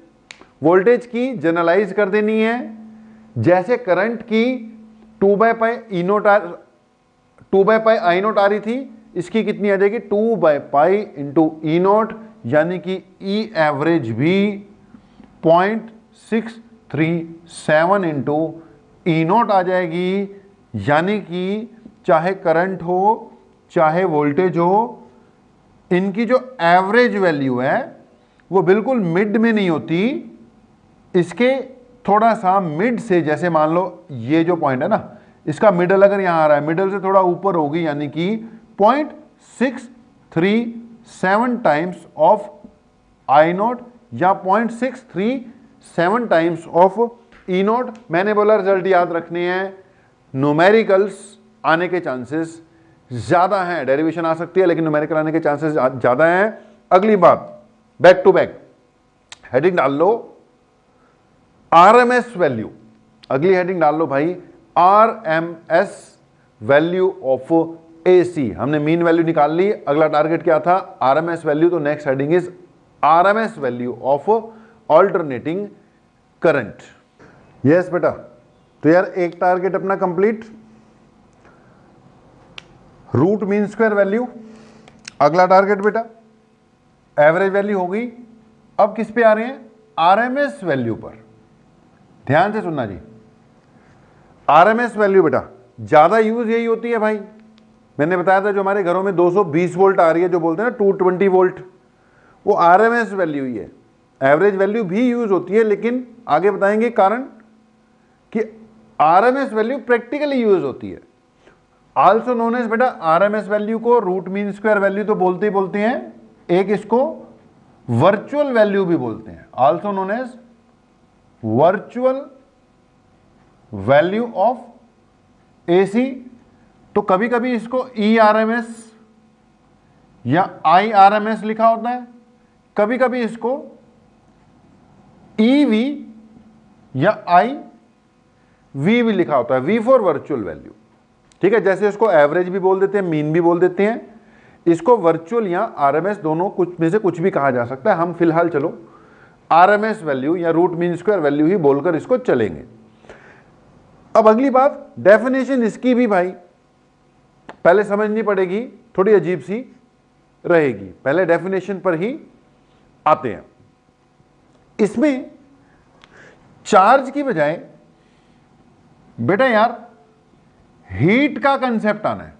वोल्टेज की जनरलाइज कर देनी है। जैसे करंट की 2/π आई नॉट आ रही थी, इसकी कितनी आ जाएगी 2/π इंटू ई नॉट, यानी कि ई एवरेज भी 0.637 इंटू ई नॉट आ जाएगी। यानी कि चाहे करंट हो चाहे वोल्टेज हो, इनकी जो एवरेज वैल्यू है वो बिल्कुल मिड में नहीं होती, इसके थोड़ा सा मिड से, जैसे मान लो ये जो पॉइंट है ना, इसका मिडल अगर यहां आ रहा है, मिडल से थोड़ा ऊपर होगी, यानी कि 0.637 टाइम्स ऑफ आई नॉट या 0.637 टाइम्स ऑफ ई नॉट। मैंने बोला रिजल्ट याद रखने हैं, न्यूमेरिकल्स आने के चांसेस ज्यादा हैं, डेरिवेशन आ सकती है लेकिन न्यूमेरिकल आने के चांसेस ज्यादा हैं। अगली बात, बैक टू बैक हेडिंग डाल लो, आरएमएस वैल्यू। अगली हेडिंग डाल लो भाई, आरएमएस वैल्यू ऑफ एसी। हमने मीन वैल्यू निकाल ली, अगला टारगेट क्या था, आरएमएस वैल्यू। तो next heading is RMS value of alternating current. Yes बेटा, तो यार एक टारगेट अपना complete, root mean square value. अगला टारगेट बेटा एवरेज वैल्यू होगी। अब किस पे आ रहे हैं, आरएमएस वैल्यू पर। ध्यान से सुनना जी, आरएमएस वैल्यू बेटा ज्यादा यूज यही होती है भाई। मैंने बताया था जो हमारे घरों में 220 वोल्ट आ रही है, जो बोलते हैं ना 220 वोल्ट, वो आरएमएस वैल्यू ही है। एवरेज वैल्यू भी यूज होती है, लेकिन आगे बताएंगे कारण कि आरएमएस वैल्यू प्रैक्टिकली यूज होती है। आल्सो नोन एज बेटा, आरएमएस वैल्यू को रूट मीन स्क्वायर वैल्यू तो बोलते ही बोलते हैं, एक इसको वर्चुअल वैल्यू भी बोलते हैं, also known as virtual value of AC. तो कभी कभी इसको ERMS या IRMS लिखा होता है, कभी कभी इसको EV या IV भी लिखा होता है, V फॉर वर्चुअल वैल्यू। ठीक है, जैसे इसको एवरेज भी बोल देते हैं, मीन भी बोल देते हैं, इसको वर्चुअल या RMS दोनों कुछ में से कुछ भी कहा जा सकता है। हम फिलहाल चलो RMS वैल्यू या रूट मीन स्क्वायर वैल्यू ही बोलकर इसको चलेंगे। अब अगली बात, डेफिनेशन इसकी भी भाई पहले समझनी पड़ेगी, थोड़ी अजीब सी रहेगी। पहले डेफिनेशन पर ही आते हैं। इसमें चार्ज की बजाय बेटा यार हीट का कंसेप्ट आना है।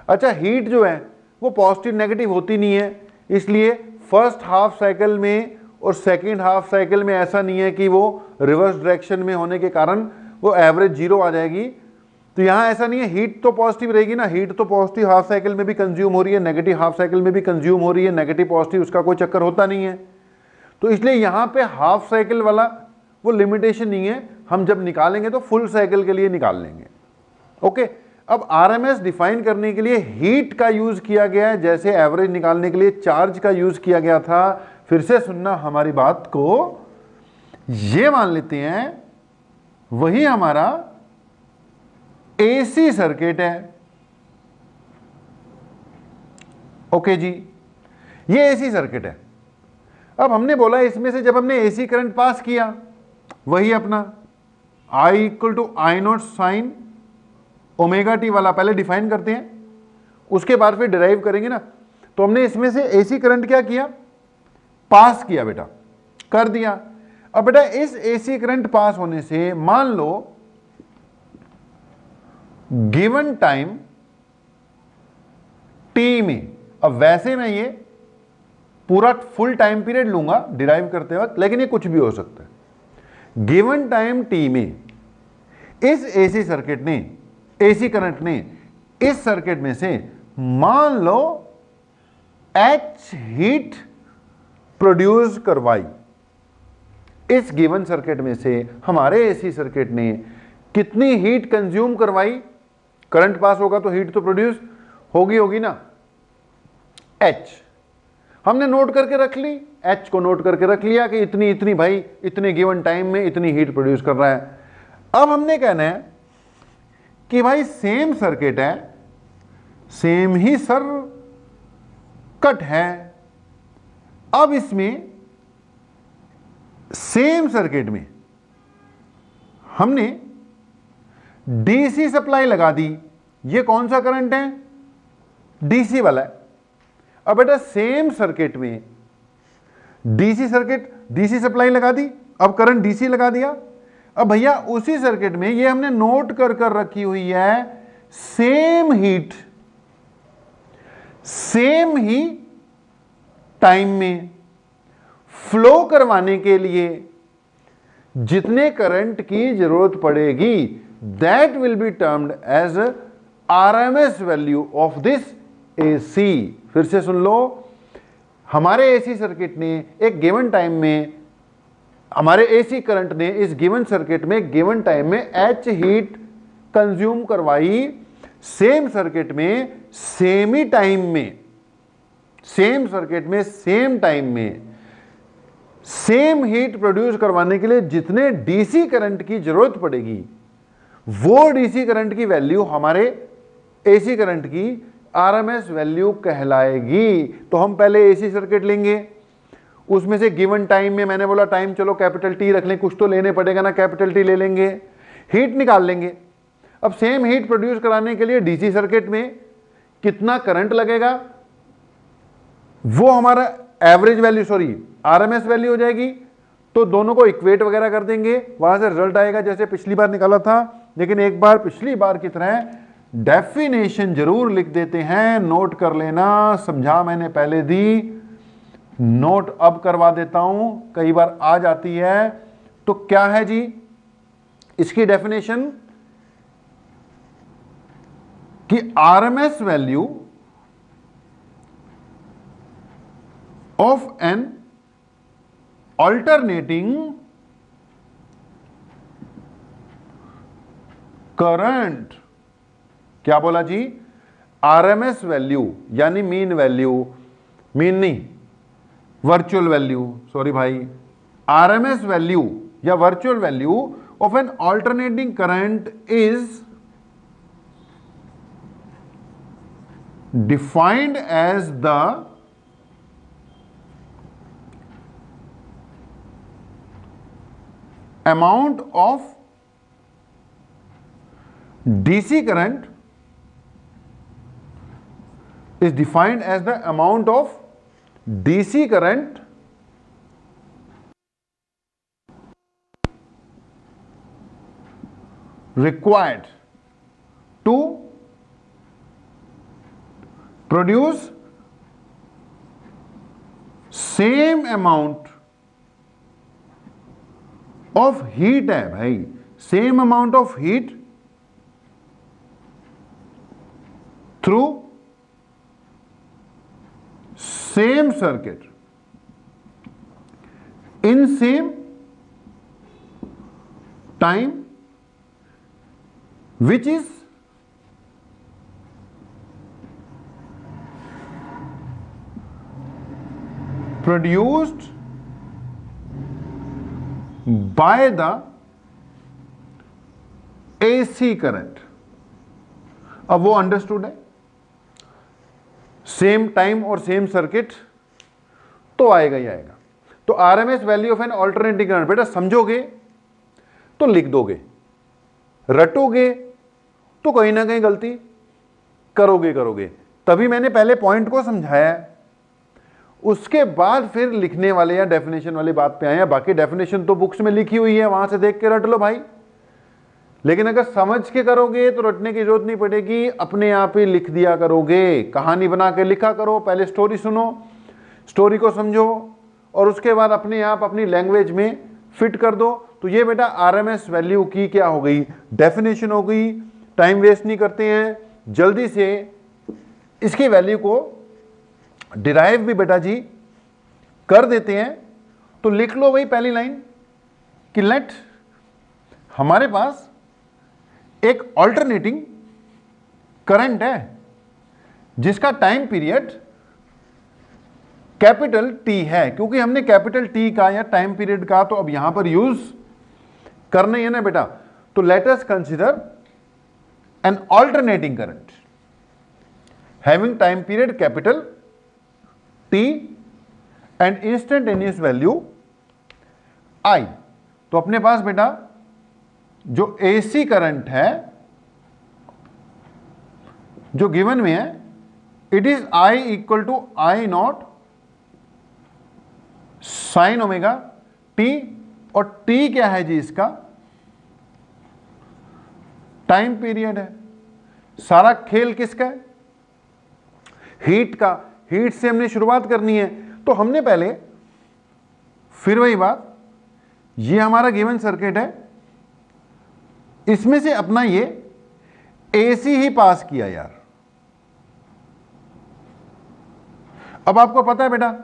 अच्छा, हीट जो है वो पॉजिटिव नेगेटिव होती नहीं है, इसलिए फर्स्ट हाफ साइकिल में और सेकेंड हाफ साइकिल में ऐसा नहीं है कि वो रिवर्स डायरेक्शन में होने के कारण वो एवरेज जीरो आ जाएगी। तो यहां ऐसा नहीं है, हीट तो पॉजिटिव रहेगी ना, हीट तो पॉजिटिव हाफ साइकिल में भी कंज्यूम हो रही है, नेगेटिव हाफ साइकिल में भी कंज्यूम हो रही है, नेगेटिव पॉजिटिव उसका कोई चक्कर होता नहीं है। तो इसलिए यहां पे हाफ साइकिल वाला वो लिमिटेशन नहीं है, हम जब निकालेंगे तो फुल साइकिल के लिए निकाल लेंगे। ओके, अब आरएमएस डिफाइन करने के लिए हीट का यूज किया गया है, जैसे एवरेज निकालने के लिए चार्ज का यूज किया गया था। फिर से सुनना हमारी बात को, ये मान लेते हैं वही हमारा एसी सर्किट है। ओके जी, ये एसी सर्किट है। अब हमने बोला इसमें से जब हमने एसी करंट पास किया, वही अपना I equal to I naught sine omega T वाला पहले डिफाइन करते हैं, उसके बाद फिर डिराइव करेंगे ना। तो हमने इसमें से एसी करंट क्या किया, पास किया बेटा, कर दिया। अब बेटा इस एसी करंट पास होने से मान लो गिवन टाइम टी में, अब वैसे मैं ये पूरा फुल टाइम पीरियड लूंगा डिराइव करते वक्त, लेकिन ये कुछ भी हो सकता है। गिवन टाइम टी में इस एसी सर्किट ने, एसी करंट ने इस सर्किट में से मान लो H हीट प्रोड्यूस करवाई, इस गिवन सर्किट में से हमारे एसी सर्किट ने कितनी हीट कंज्यूम करवाई, करंट पास होगा तो हीट तो प्रोड्यूस होगी ना, H हमने नोट करके रख ली, H को नोट करके रख लिया कि इतनी इतनी भाई इतने गिवन टाइम में इतनी हीट प्रोड्यूस कर रहा है। अब हमने कहना है कि भाई सेम सर्किट है, सेम ही सर्किट है, अब इसमें सेम सर्किट में हमने डीसी सप्लाई लगा दी। ये कौन सा करंट है? डीसी वाला है। अब बेटा सेम सर्किट में डीसी सप्लाई लगा दी, अब करंट डीसी लगा दिया। अब भैया उसी सर्किट में ये हमने नोट कर कर रखी हुई है सेम हीट सेम ही टाइम में फ्लो करवाने के लिए जितने करंट की जरूरत पड़ेगी that will be termed as RMS value of this AC. फिर से सुन लो, हमारे एसी सर्किट ने एक गिवन टाइम में, हमारे एसी करंट ने इस गिवन सर्किट में गिवन टाइम में एच हीट कंज्यूम करवाई। सेम सर्किट में सेम ही टाइम में, सेम सर्किट में सेम टाइम में सेम हीट प्रोड्यूस करवाने के लिए जितने डीसी करंट की जरूरत पड़ेगी वो डीसी करंट की वैल्यू हमारे एसी करंट की आरएमएस वैल्यू कहलाएगी। तो हम पहले एसी सर्किट लेंगे, उसमें से गिवन टाइम में मैंने बोला टाइम चलो कैपिटल टी रख लें, कुछ तो लेने पड़ेगा ना, कैपिटल टी ले लेंगे, हीट निकाल लेंगे। अब सेम हीट प्रोड्यूस कराने के लिए डीसी सर्किट में कितना करंट लगेगा वो हमारा average value sorry RMS value हो जाएगी। तो दोनों को इक्वेट वगैरह कर देंगे, वहां से रिजल्ट आएगा जैसे पिछली बार निकाला था। लेकिन एक बार पिछली बार की तरह डेफिनेशन जरूर लिख देते हैं, नोट कर लेना, समझा मैंने पहले दी, नोट अब करवा देता हूं, कई बार आ जाती है। तो क्या है जी इसकी डेफिनेशन कि RMS value of an alternating current, क्या बोला जी, आरएमएस वैल्यू यानी मीन वैल्यू, मीन नहीं वर्चुअल वैल्यू, सॉरी भाई, आरएमएस वैल्यू या virtual value of an alternating current is defined as the amount of DC current is defined as the amount of DC current required to produce same amount of heat है भाई, same amount of heat through same circuit in same time which is produced by the AC current. अब वो understood है, same time और same circuit तो आएगा ही आएगा। तो RMS value of an alternating current बेटा समझोगे तो लिख दोगे, रटोगे तो कहीं ना कहीं गलती करोगे। तभी मैंने पहले पॉइंट को समझाया है, उसके बाद फिर लिखने वाले या डेफिनेशन वाली बात पे आए हैं। बाकी डेफिनेशन तो बुक्स में लिखी हुई है, वहां से देख के रट लो भाई। लेकिन अगर समझ के करोगे तो रटने की जरूरत नहीं पड़ेगी, अपने आप ही लिख दिया करोगे, कहानी बना के लिखा करो। पहले स्टोरी सुनो, स्टोरी को समझो और उसके बाद अपने आप अपनी लैंग्वेज में फिट कर दो। तो ये बेटा आरएमएस वैल्यू की क्या हो गई, डेफिनेशन हो गई। टाइम वेस्ट नहीं करते हैं, जल्दी से इसकी वैल्यू को डिराइव भी बेटा जी कर देते हैं। तो लिख लो भाई पहली लाइन, कि लेट हमारे पास एक ऑल्टरनेटिंग करंट है जिसका टाइम पीरियड कैपिटल टी है, क्योंकि हमने कैपिटल टी का या टाइम पीरियड का तो अब यहां पर यूज करना ही है ना बेटा। तो let us consider an alternating current having time period capital T and instantaneous value I. तो अपने पास बेटा जो एसी करंट है जो गिवन में है, it is I equal to I naught sine omega T, और टी क्या है जी, इसका टाइम पीरियड है। सारा खेल किसका है? हीट का। हीट से हमने शुरुआत करनी है, तो हमने पहले, फिर वही बात, ये हमारा गिवन सर्किट है, इसमें से अपना ये एसी ही पास किया यार। अब आपको पता है बेटा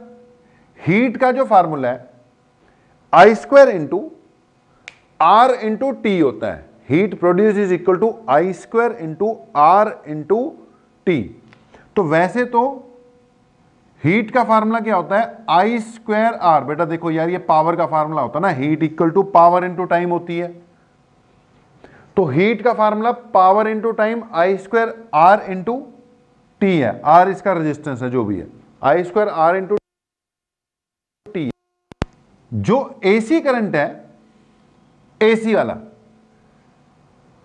हीट का जो फार्मूला है I square into R into T होता है। Heat produce is equal to I square into R into T. तो वैसे तो हीट का फार्मूला क्या होता है? I square R. बेटा देखो यार, ये पावर का फार्मूला होता है ना, heat equal to power into time होती है। तो हीट का formula power into time I square R into T है। आर इसका रेजिस्टेंस है जो भी है, I square R into T. जो एसी करंट है, एसी वाला,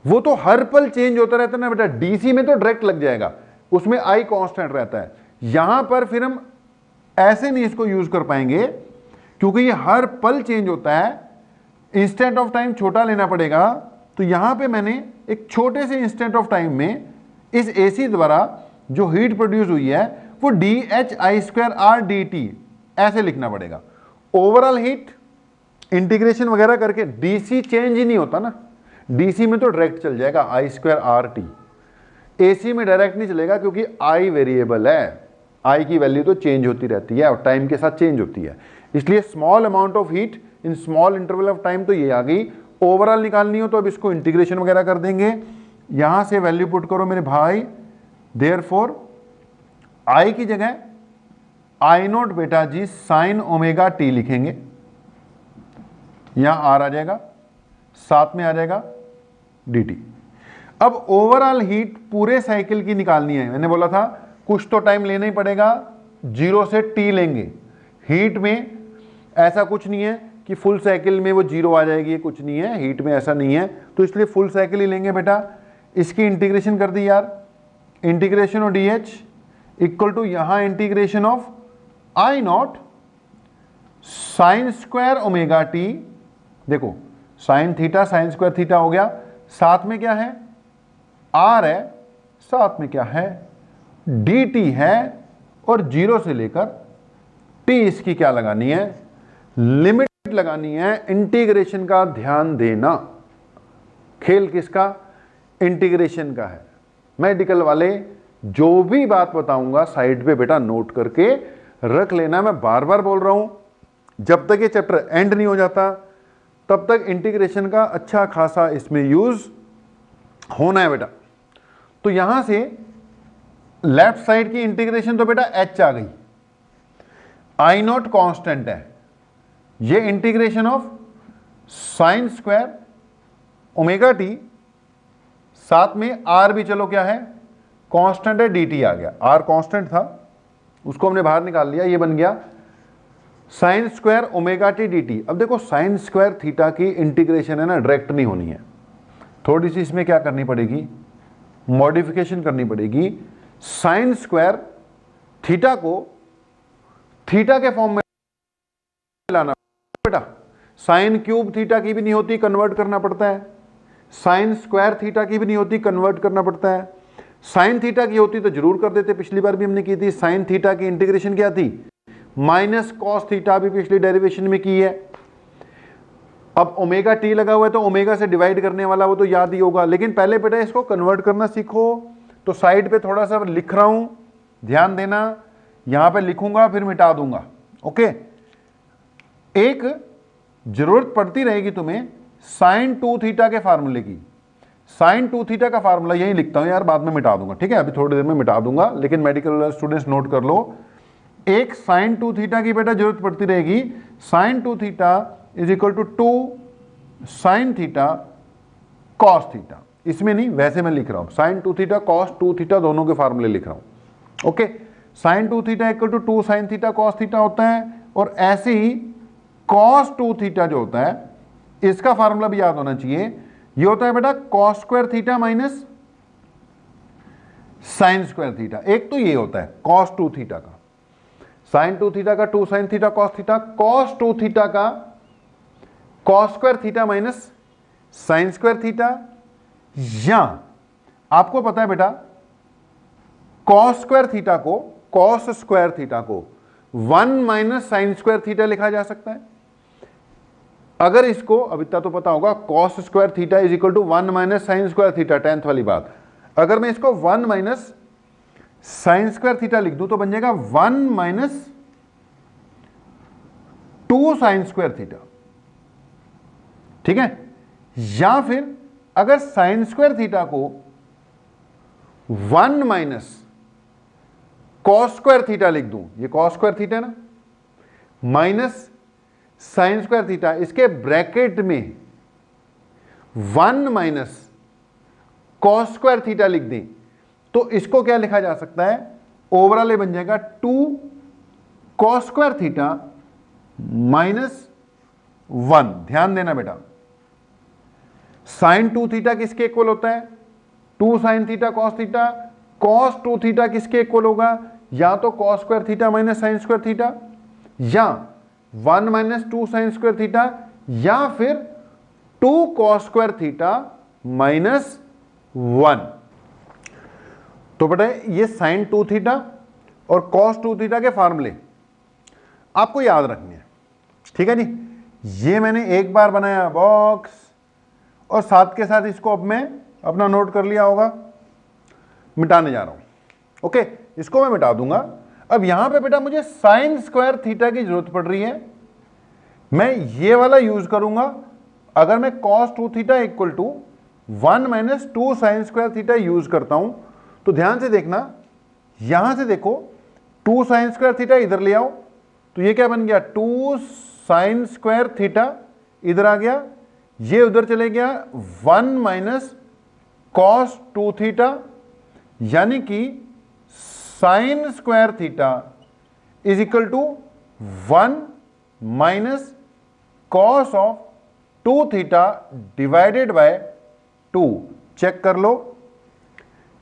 वो तो हर पल चेंज होता रहता है ना बेटा। डीसी में तो डायरेक्ट लग जाएगा, उसमें आई कांस्टेंट रहता है। यहां पर फिर हम ऐसे नहीं इसको यूज कर पाएंगे, क्योंकि ये हर पल चेंज होता है। इंस्टेंट ऑफ टाइम छोटा लेना पड़ेगा। तो यहां पे मैंने एक छोटे से इंस्टेंट ऑफ टाइम में इस एसी द्वारा जो हीट प्रोड्यूस हुई है वो D H I square R D T ऐसे लिखना पड़ेगा। ओवरऑल हीट इंटीग्रेशन वगैरह करके डीसी चेंज ही नहीं होता ना। डीसी में तो डायरेक्ट चल जाएगा आई स्क्वायर आर टी। एसी में डायरेक्ट नहीं चलेगा, क्योंकि आई वेरिएबल है। आई की वैल्यू तो चेंज होती रहती है और टाइम के साथ चेंज होती है। इसलिए small amount of heat in small interval of time, तो ये आ गई। ओवरऑल निकालनी हो तो अब इसको इंटीग्रेशन वगैरह कर देंगे। यहां से वैल्यू पुट करो मेरे भाई। देयरफॉर आई की जगह आई नोट बेटा जी साइन ओमेगा टी लिखेंगे। यहां आर आ जाएगा, साथ में आ जाएगा डी टी। अब ओवरऑल हीट पूरे साइकिल की निकालनी है। मैंने बोला था कुछ तो टाइम लेना ही पड़ेगा, 0 से टी लेंगे। हीट में ऐसा कुछ नहीं है कि फुल साइकिल में वो 0 आ जाएगी, कुछ नहीं है, हीट में ऐसा नहीं है। तो इसलिए फुल साइकिल ही लेंगे बेटा। इसकी इंटीग्रेशन कर दी यार, integration of d H equal to यहां integration of I naught sine square omega t. देखो sine theta sine square theta हो गया, साथ में क्या है? आर है, साथ में क्या है? डी टी है, और 0 से लेकर टी इसकी क्या लगानी है? लिमिट लगानी है। इंटीग्रेशन का ध्यान देना। खेल किसका? इंटीग्रेशन का है। मेडिकल वाले जो भी बात बताऊंगा साइड पे बेटा नोट करके रख लेना। मैं बार बार बोल रहा हूं, जब तक ये चैप्टर एंड नहीं हो जाता तब तक इंटीग्रेशन का अच्छा खासा इसमें यूज होना है बेटा। तो यहां से लेफ्ट साइड की इंटीग्रेशन तो बेटा एच आ गई, आई नॉट कांस्टेंट है। ये integration of sign square omega T, साथ में आर भी चलो क्या है? कांस्टेंट है, डी टी आ गया। आर कांस्टेंट था, उसको हमने बाहर निकाल लिया, ये बन गया sign square omega T D T. अब देखो साइन स्क्वायर थीटा की इंटीग्रेशन है ना, डायरेक्ट नहीं होनी है। थोड़ी सी इसमें क्या करनी पड़ेगी? मॉडिफिकेशन करनी पड़ेगी। साइन स्क्वायर थीटा को थीटा के फॉर्म में लाना बेटा। साइन क्यूब थीटा की भी नहीं होती, कन्वर्ट करना पड़ता है। साइन स्क्वायर थीटा की भी नहीं होती, कन्वर्ट करना पड़ता है। साइन थीटा की होती तो जरूर कर देते, पिछली बार भी हमने की थी। साइन थीटा की इंटीग्रेशन क्या थी? माइनस कॉस थीटा, भी पिछली डेरिवेशन में की है। अब ओमेगा टी लगा हुआ है तो ओमेगा से डिवाइड करने वाला वो तो याद ही होगा, लेकिन पहले बेटा इसको कन्वर्ट करना सीखो। तो साइड पे थोड़ा सा लिख रहा हूं, ध्यान देना। यहां पे लिखूंगा फिर मिटा दूंगा, ओके। एक जरूरत पड़ती रहेगी तुम्हें साइन 2 थीटा के फार्मूले की। साइन 2 थीटा का फार्मूला यही लिखता हूं यार, बाद में मिटा दूंगा, ठीक है, अभी थोड़ी देर में मिटा दूंगा, लेकिन मेडिकल स्टूडेंट्स नोट कर लो। एक साइन 2 थीटा की बेटा जरूरत पड़ती रहेगी, sine 2 theta is equal to 2 sine theta cos theta. इसमें नहीं, वैसे मैं लिख रहा हूं, साइन 2 थीटा कॉस 2 थीटा दोनों के फार्मूले लिख रहा हूं। Okay, sine 2 theta equal to 2 sine theta cos theta होता है, और ऐसे ही कॉस 2 थीटा जो होता है इसका फार्मूला भी याद होना चाहिए, ये होता है बेटा cos square theta minus sine square theta. एक तो ये होता है कॉस 2 थीटा का, साइन 2 थीटा का 2 sine theta cos theta, cos 2 theta का cos square theta minus sine square theta, या आपको पता है बेटा कॉस स्क्वायर थीटा को, कॉस स्क्वायर थीटा को 1 माइनस साइन स्क्वायर थीटा लिखा जा सकता है। अगर इसको, अब इतना तो पता होगा, cos square theta is equal to 1 minus sine square theta, 10th वाली बात। अगर मैं इसको 1 माइनस साइन स्क्वायर थीटा लिख दूं तो बन जाएगा 1 माइनस 2 साइन स्क्वायर थीटा, ठीक है। या फिर अगर साइन स्क्वायर थीटा को 1 माइनस कॉस स्क्वायर थीटा लिख दूं, ये कॉस स्क्वायर थीटा है ना, माइनस साइन स्क्वायर थीटा, इसके ब्रैकेट में 1 माइनस कॉस स्क्वायर थीटा लिख दें, तो इसको क्या लिखा जा सकता है, ओवरऑल ये बन जाएगा 2 कॉस स्क्वायर थीटा माइनस 1। ध्यान देना बेटा, साइन 2 थीटा किसके इक्वल होता है, 2 sine theta cos theta, cos 2 theta किसके इक्वल होगा, या तो cos square theta minus sine square theta, या 1 माइनस 2 साइन स्क्वायर थीटा, या फिर 2 कॉस स्क्वायर थीटा माइनस 1। तो बेटा ये साइन 2 थीटा और कॉस 2 थीटा के फार्मूले आपको याद रखने हैं, ठीक है जी। ये मैंने एक बार बनाया बॉक्स, और साथ के साथ इसको अब मैं अपना नोट कर लिया होगा, मिटाने जा रहा हूं। ओके, इसको मैं मिटा दूंगा। अब यहां पे बेटा मुझे साइन स्क्वायर थीटा की जरूरत पड़ रही है, मैं ये वाला यूज करूंगा। अगर मैं cos 2 theta equal to 1 minus 2 sine square theta use करता हूं, तो ध्यान से देखना, यहां से देखो 2 साइन स्क्वायर थीटा इधर ले आओ, तो ये क्या बन गया, 2 साइन स्क्वायर थीटा इधर आ गया, ये उधर चले गया 1 माइनस कॉस 2 थीटा, यानी कि sine square theta is equal to 1 minus cos of 2 theta divided by 2। Check कर लो,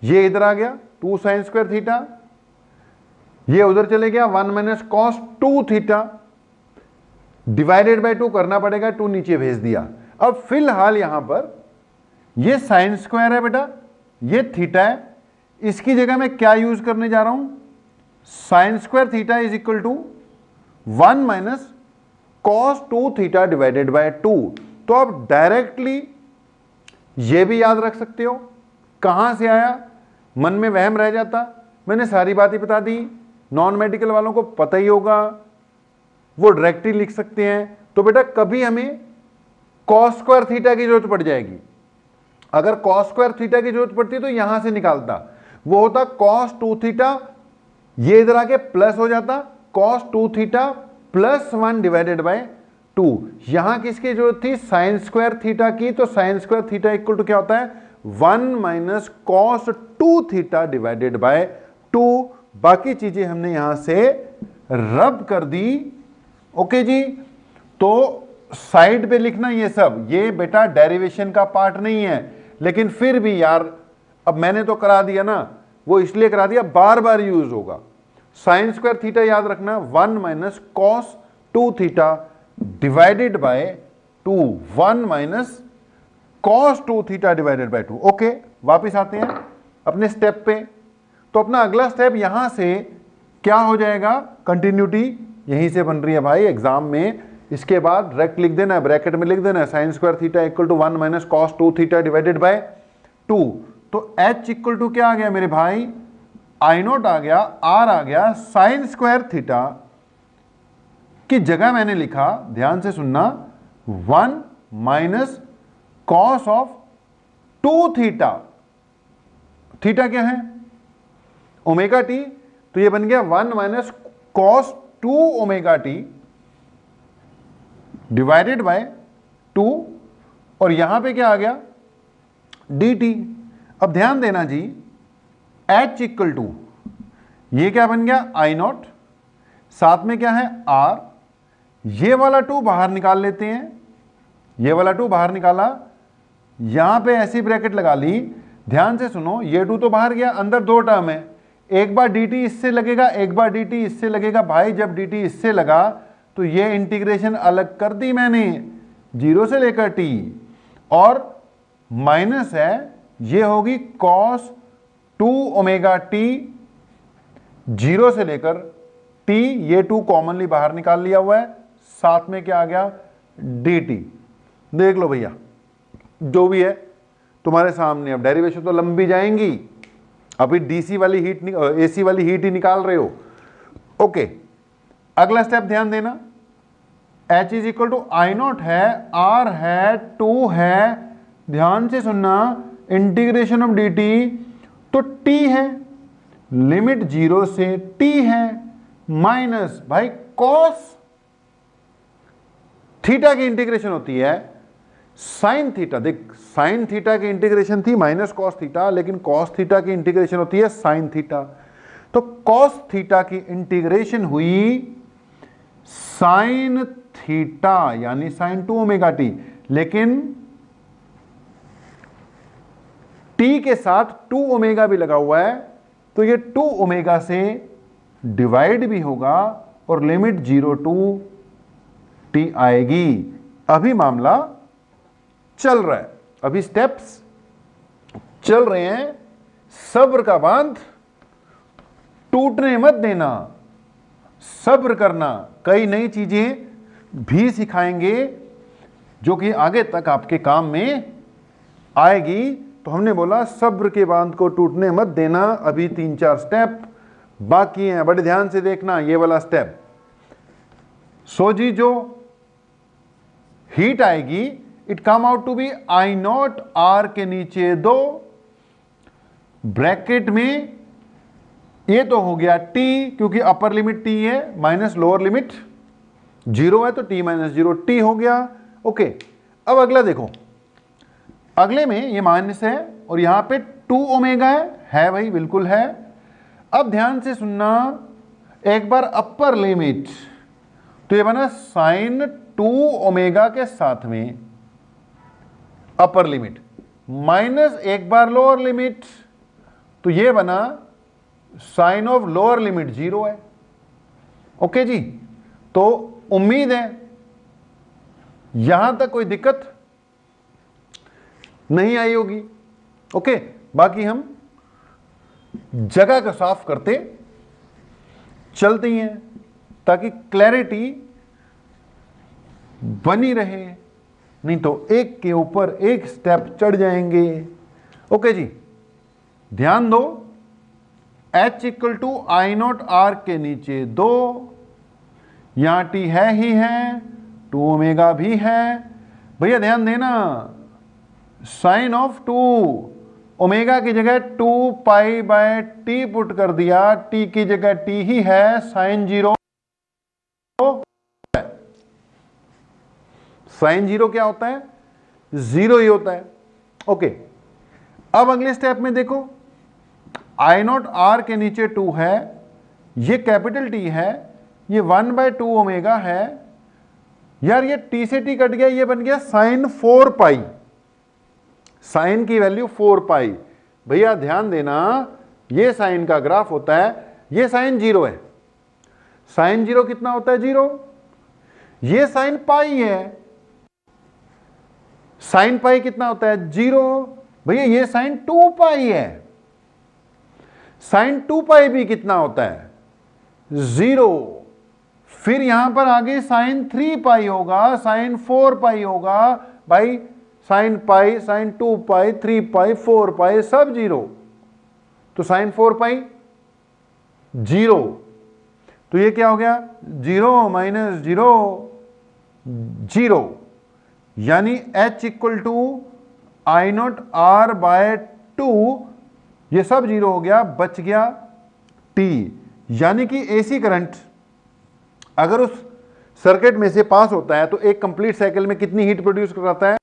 ये इधर आ गया 2 साइन स्क्वायर थीटा, ये उधर चले गया 1 minus cos 2 theta divided by 2 करना पड़ेगा, 2 नीचे भेज दिया। अब फिलहाल यहां पर ये साइन स्क्वायर है बेटा, ये थीटा है, इसकी जगह मैं क्या यूज करने जा रहा हूं, sine square theta is equal to 1 minus cos 2 theta divided by 2। तो आप डायरेक्टली ये भी याद रख सकते हो, कहां से आया, मन में वहम रह जाता, मैंने सारी बातें बता दी, नॉन मेडिकल वालों को पता ही होगा, वो डायरेक्टली लिख सकते हैं। तो बेटा कभी हमें कॉस स्क्वायर थीटा की जरूरत पड़ जाएगी, अगर कॉस स्क्वायर थीटा की जरूरत पड़ती तो यहां से निकालता, वो होता कॉस 2 थीटा, ये इधर आके प्लस हो जाता cos 2 theta plus 1 divided by 2। यहां किसकी जरूरत थी, साइन स्क्वायर थीटा की, तो sine square theta equal to क्या होता है, 1 minus cos 2 theta divided by 2। बाकी चीजें हमने यहां से रब कर दी। ओके जी, तो साइड पे लिखना ये सब, ये बेटा डेरिवेशन का पार्ट नहीं है, लेकिन फिर भी यार अब मैंने तो करा दिया ना, वो इसलिए करा दिया, बार बार यूज होगा। साइन स्क्वायर थीटा याद रखना, 1 minus cos 2 theta divided by 2, 1 minus cos 2 theta divided by 2। Okay, वापिस आते हैं अपने स्टेप पे। तो अपना अगला स्टेप यहां से क्या हो जाएगा, कंटिन्यूटी यहीं से बन रही है भाई एग्जाम में। इसके बाद डायरेक्ट लिख देना है, ब्रैकेट में लिख देना है sine square theta equal to 1 minus cos 2 theta divided by 2। तो h इक्वल टू क्या आ गया मेरे भाई, आई नोट आ गया, r आ गया, साइन स्क्वायर थीटा की जगह मैंने लिखा, ध्यान से सुनना, 1 minus cos of 2 theta. Theta क्या है? ओमेगा टी, तो ये बन गया 1 minus cos 2 omega T divided by 2, और यहां पे क्या आ गया? D T. अब ध्यान देना जी, एच इक्वल टू, ये क्या बन गया? आई नॉट, साथ में क्या है? आर। ये वाला 2 बाहर निकाल लेते हैं, ये वाला 2 बाहर निकाला, यहां पे ऐसी ब्रैकेट लगा ली। ध्यान से सुनो, ये 2 तो बाहर गया, अंदर 2 टर्म है, एक बार डी टी इससे लगेगा, एक बार डी टी इससे लगेगा। भाई जब डी टी इससे लगा तो ये इंटीग्रेशन अलग कर दी मैंने, 0 से लेकर टी, और माइनस है, ये होगी कॉस 2 ओमेगा टी 0 से लेकर टी, ये 2 कॉमनली बाहर निकाल लिया हुआ है, साथ में क्या आ गया? D T. देख लो भैया, जो भी है तुम्हारे सामने। अब डेरिवेशन तो लंबी जाएंगी, अभी डीसी वाली हीट, एसी वाली हीट ही निकाल रहे हो। ओके, अगला स्टेप ध्यान देना, H is equal to I naught है, R है, 2 है, ध्यान से सुनना, इंटीग्रेशन ऑफ डी टी, तो T है, लिमिट 0 से T है, माइनस भाई कॉस थीटा की इंटीग्रेशन होती है साइन थीटा। देख, साइन थीटा की इंटीग्रेशन थी माइनस कॉस थीटा, लेकिन कॉस थीटा की इंटीग्रेशन होती है साइन थीटा। तो कॉस थीटा की इंटीग्रेशन हुई साइन थीटा, यानी साइन 2 ओमेगा टी, लेकिन टी के साथ 2 ओमेगा भी लगा हुआ है, तो ये 2 ओमेगा से डिवाइड भी होगा और लिमिट 0 टू टी आएगी। अभी मामला चल रहा है, अभी स्टेप्स चल रहे हैं। सब्र का बांध टूटने मत देना, सब्र करना। कई नई चीजें भी सिखाएंगे जो कि आगे तक आपके काम में आएगी। तो हमने बोला सब्र के बांध को टूटने मत देना। अभी 3-4 स्टेप बाकी हैं, बड़े ध्यान से देखना ये वाला स्टेप। सो जी, जो हीट आएगी, it come out to be I naught R के नीचे 2 ब्रैकेट में, ये तो हो गया टी, क्योंकि अपर लिमिट टी है, माइनस लोअर लिमिट 0 है, तो टी माइनस 0 टी हो गया। ओके, अब अगला देखो, अगले में ये माइनस है और यहां पे 2 ओमेगा है भाई, बिल्कुल है। अब ध्यान से सुनना, एक बार अपर लिमिट, तो ये बना साइन 2 ओमेगा के साथ में अपर लिमिट, माइनस एक बार लोअर लिमिट, तो ये बना साइन ऑफ लोअर लिमिट 0 है। ओके जी, तो उम्मीद है यहां तक कोई दिक्कत नहीं आई होगी। ओके, बाकी हम जगह को साफ करते चलते हैं ताकि क्लैरिटी बनी रहे, नहीं तो एक के ऊपर एक स्टेप चढ़ जाएंगे। ओके जी, ध्यान दो, H equal to I naught R के नीचे 2, यहां T है ही है, 2 ओमेगा भी है। भैया ध्यान देना, साइन ऑफ 2 ओमेगा की जगह 2 पाई बाय टी पुट कर दिया, T की जगह T ही है, साइन 0। साइन 0 क्या होता है? 0 ही होता है। ओके, अब अगले स्टेप में देखो, आई नॉट आर के नीचे 2 है, ये कैपिटल T है, ये 1/2 ओमेगा है। यार ये T से T कट गया, ये बन गया साइन 4 पाई, साइन की वैल्यू 4 पाई। भैया ध्यान देना, ये साइन का ग्राफ होता है, ये साइन 0 है, साइन 0 कितना होता है? 0। ये साइन पाई है, साइन पाई कितना होता है? 0। भैया ये साइन 2 पाई है, साइन 2 पाई भी कितना होता है? 0। फिर यहां पर आगे साइन 3 पाई होगा, साइन 4 पाई होगा। भाई साइन पाई, साइन 2 पाई, 3 पाई, 4 पाई सब 0, तो साइन 4 पाई 0, तो ये क्या हो गया? 0 माइनस 0 0। यानी H equal to I naught R by 2, ये सब जीरो हो गया, बच गया T। यानी कि AC करंट अगर उस सर्किट में से पास होता है तो एक कंप्लीट साइकिल में कितनी हीट प्रोड्यूस कराता है,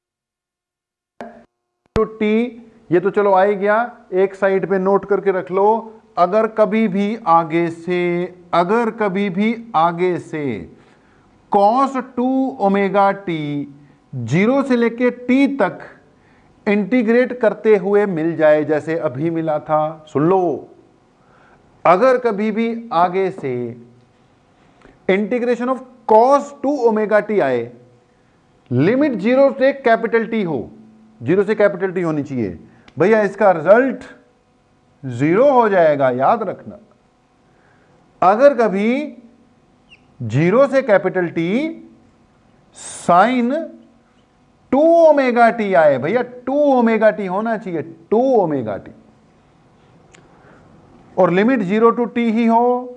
तो T। ये तो चलो आ ही गया, एक साइड पे नोट करके रख लो। अगर कभी भी आगे से cos 2 ओमेगा टी 0 से लेके T तक इंटीग्रेट करते हुए मिल जाए, जैसे अभी मिला था, सुन लो, अगर कभी भी आगे से integration of cos 2 omega T आए, लिमिट 0 से कैपिटल T हो, 0 से कैपिटल T होनी चाहिए भैया, इसका रिजल्ट 0 हो जाएगा, याद रखना। अगर कभी 0 से capital T sine 2 omega T आए, भैया 2 ओमेगा टी होना चाहिए, 2 ओमेगा टी, और लिमिट 0 टू T ही हो,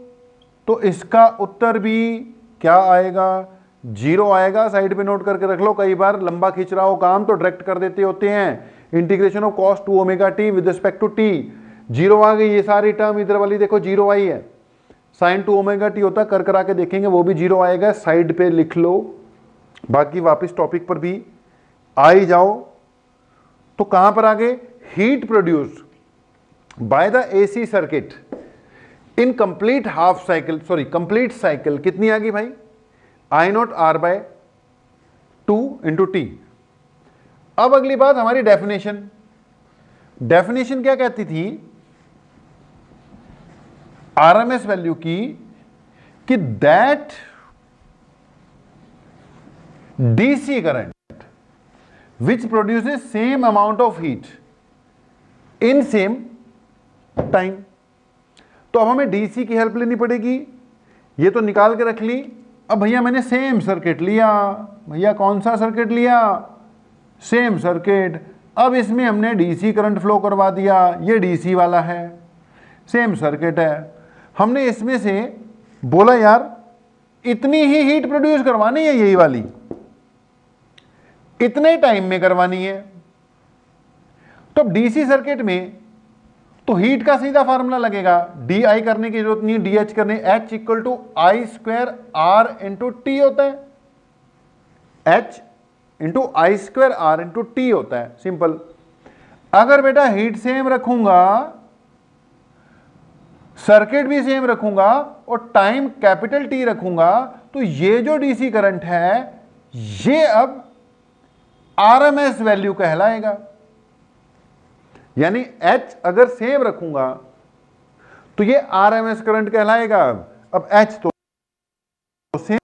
तो इसका उत्तर भी क्या आएगा, 0 आएगा। साइड पे नोट करके रख लो, कई बार लंबा खींच रहा हो काम तो डायरेक्ट कर देते होते हैं, integration of cos 2 omega T with respect to T, 0 आ गई, ये सारी टर्म इधर वाली देखो 0 आई है, साइन 2 ओमेगा टी होता, कर करा के देखेंगे वो भी 0 आएगा, साइड पे लिख लो। बाकी वापस टॉपिक पर भी आ ही जाओ। तो कहां पर आगे, heat produced by the AC circuit in complete half cycle, sorry complete cycle, कितनी आ गई भाई, I naught R by 2 into T। अब अगली बात हमारी डेफिनेशन क्या कहती थी, RMS वैल्यू की, कि that DC current which produces same amount of heat in same time। तो अब हमें DC की हेल्प लेनी पड़ेगी, ये तो निकाल के रख ली। अब भैया मैंने सेम सर्किट लिया, भैया कौन सा सर्किट लिया, सेम सर्किट। अब इसमें हमने DC करंट फ्लो करवा दिया, ये DC वाला है, सेम सर्किट है। हमने इसमें से बोला यार इतनी ही हीट प्रोड्यूस करवानी है, यही वाली इतने टाइम में करवानी है। तो अब डीसी सर्किट में तो हीट का सीधा फार्मूला लगेगा, डी आई करने की जरूरत नहीं, डी एच करने, H equal to I square R into T होता है, H into I square R into T होता है, सिंपल। अगर बेटा हीट सेम रखूंगा, सर्किट भी सेम रखूंगा और टाइम कैपिटल टी रखूंगा, तो ये जो डीसी करंट है ये अब आरएमएस वैल्यू कहलाएगा। यानी H अगर सेम रखूंगा तो ये आरएमएस करंट कहलाएगा। अब H तो सेम,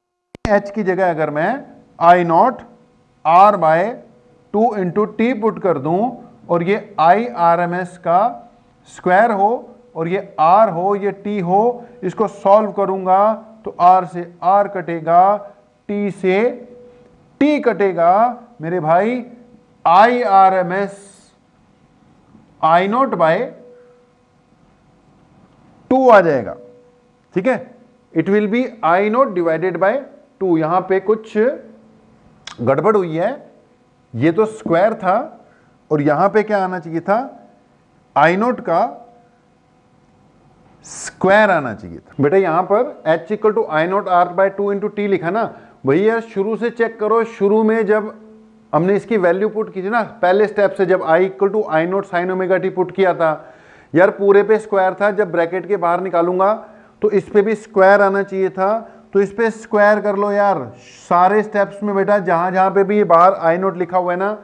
H की जगह अगर मैं I naught R by 2 into T put कर दूं और ये आई आरएमएस का स्क्वायर हो और ये R हो, ये T हो, इसको सॉल्व करूंगा तो R से R कटेगा, T से T कटेगा, मेरे भाई I RMS I naught by 2 आ जाएगा। ठीक है, it will be I naught divided by 2। यहां पे कुछ गड़बड़ हुई है, ये तो स्क्वायर था और यहां पे क्या आना चाहिए था, आई नॉट का स्क्वायर आना चाहिए था। बेटा यहां पर H equal to I naught R by 2 into T लिखा ना, भैया शुरू से चेक करो, शुरू में जब हमने इसकी वैल्यू पुट की थी ना, पहले स्टेप से जब I equal to I naught sine omega t put किया था, यार पूरे पे स्क्वायर था, जब ब्रैकेट के बाहर निकालूंगा तो इस पे भी स्क्वायर आना चाहिए था, तो इस पे स्क्वायर कर लो यार सारे स्टेप्स में। बेटा जहां जहां पे भी ये बाहर आई नॉट लिखा हुआ है ना,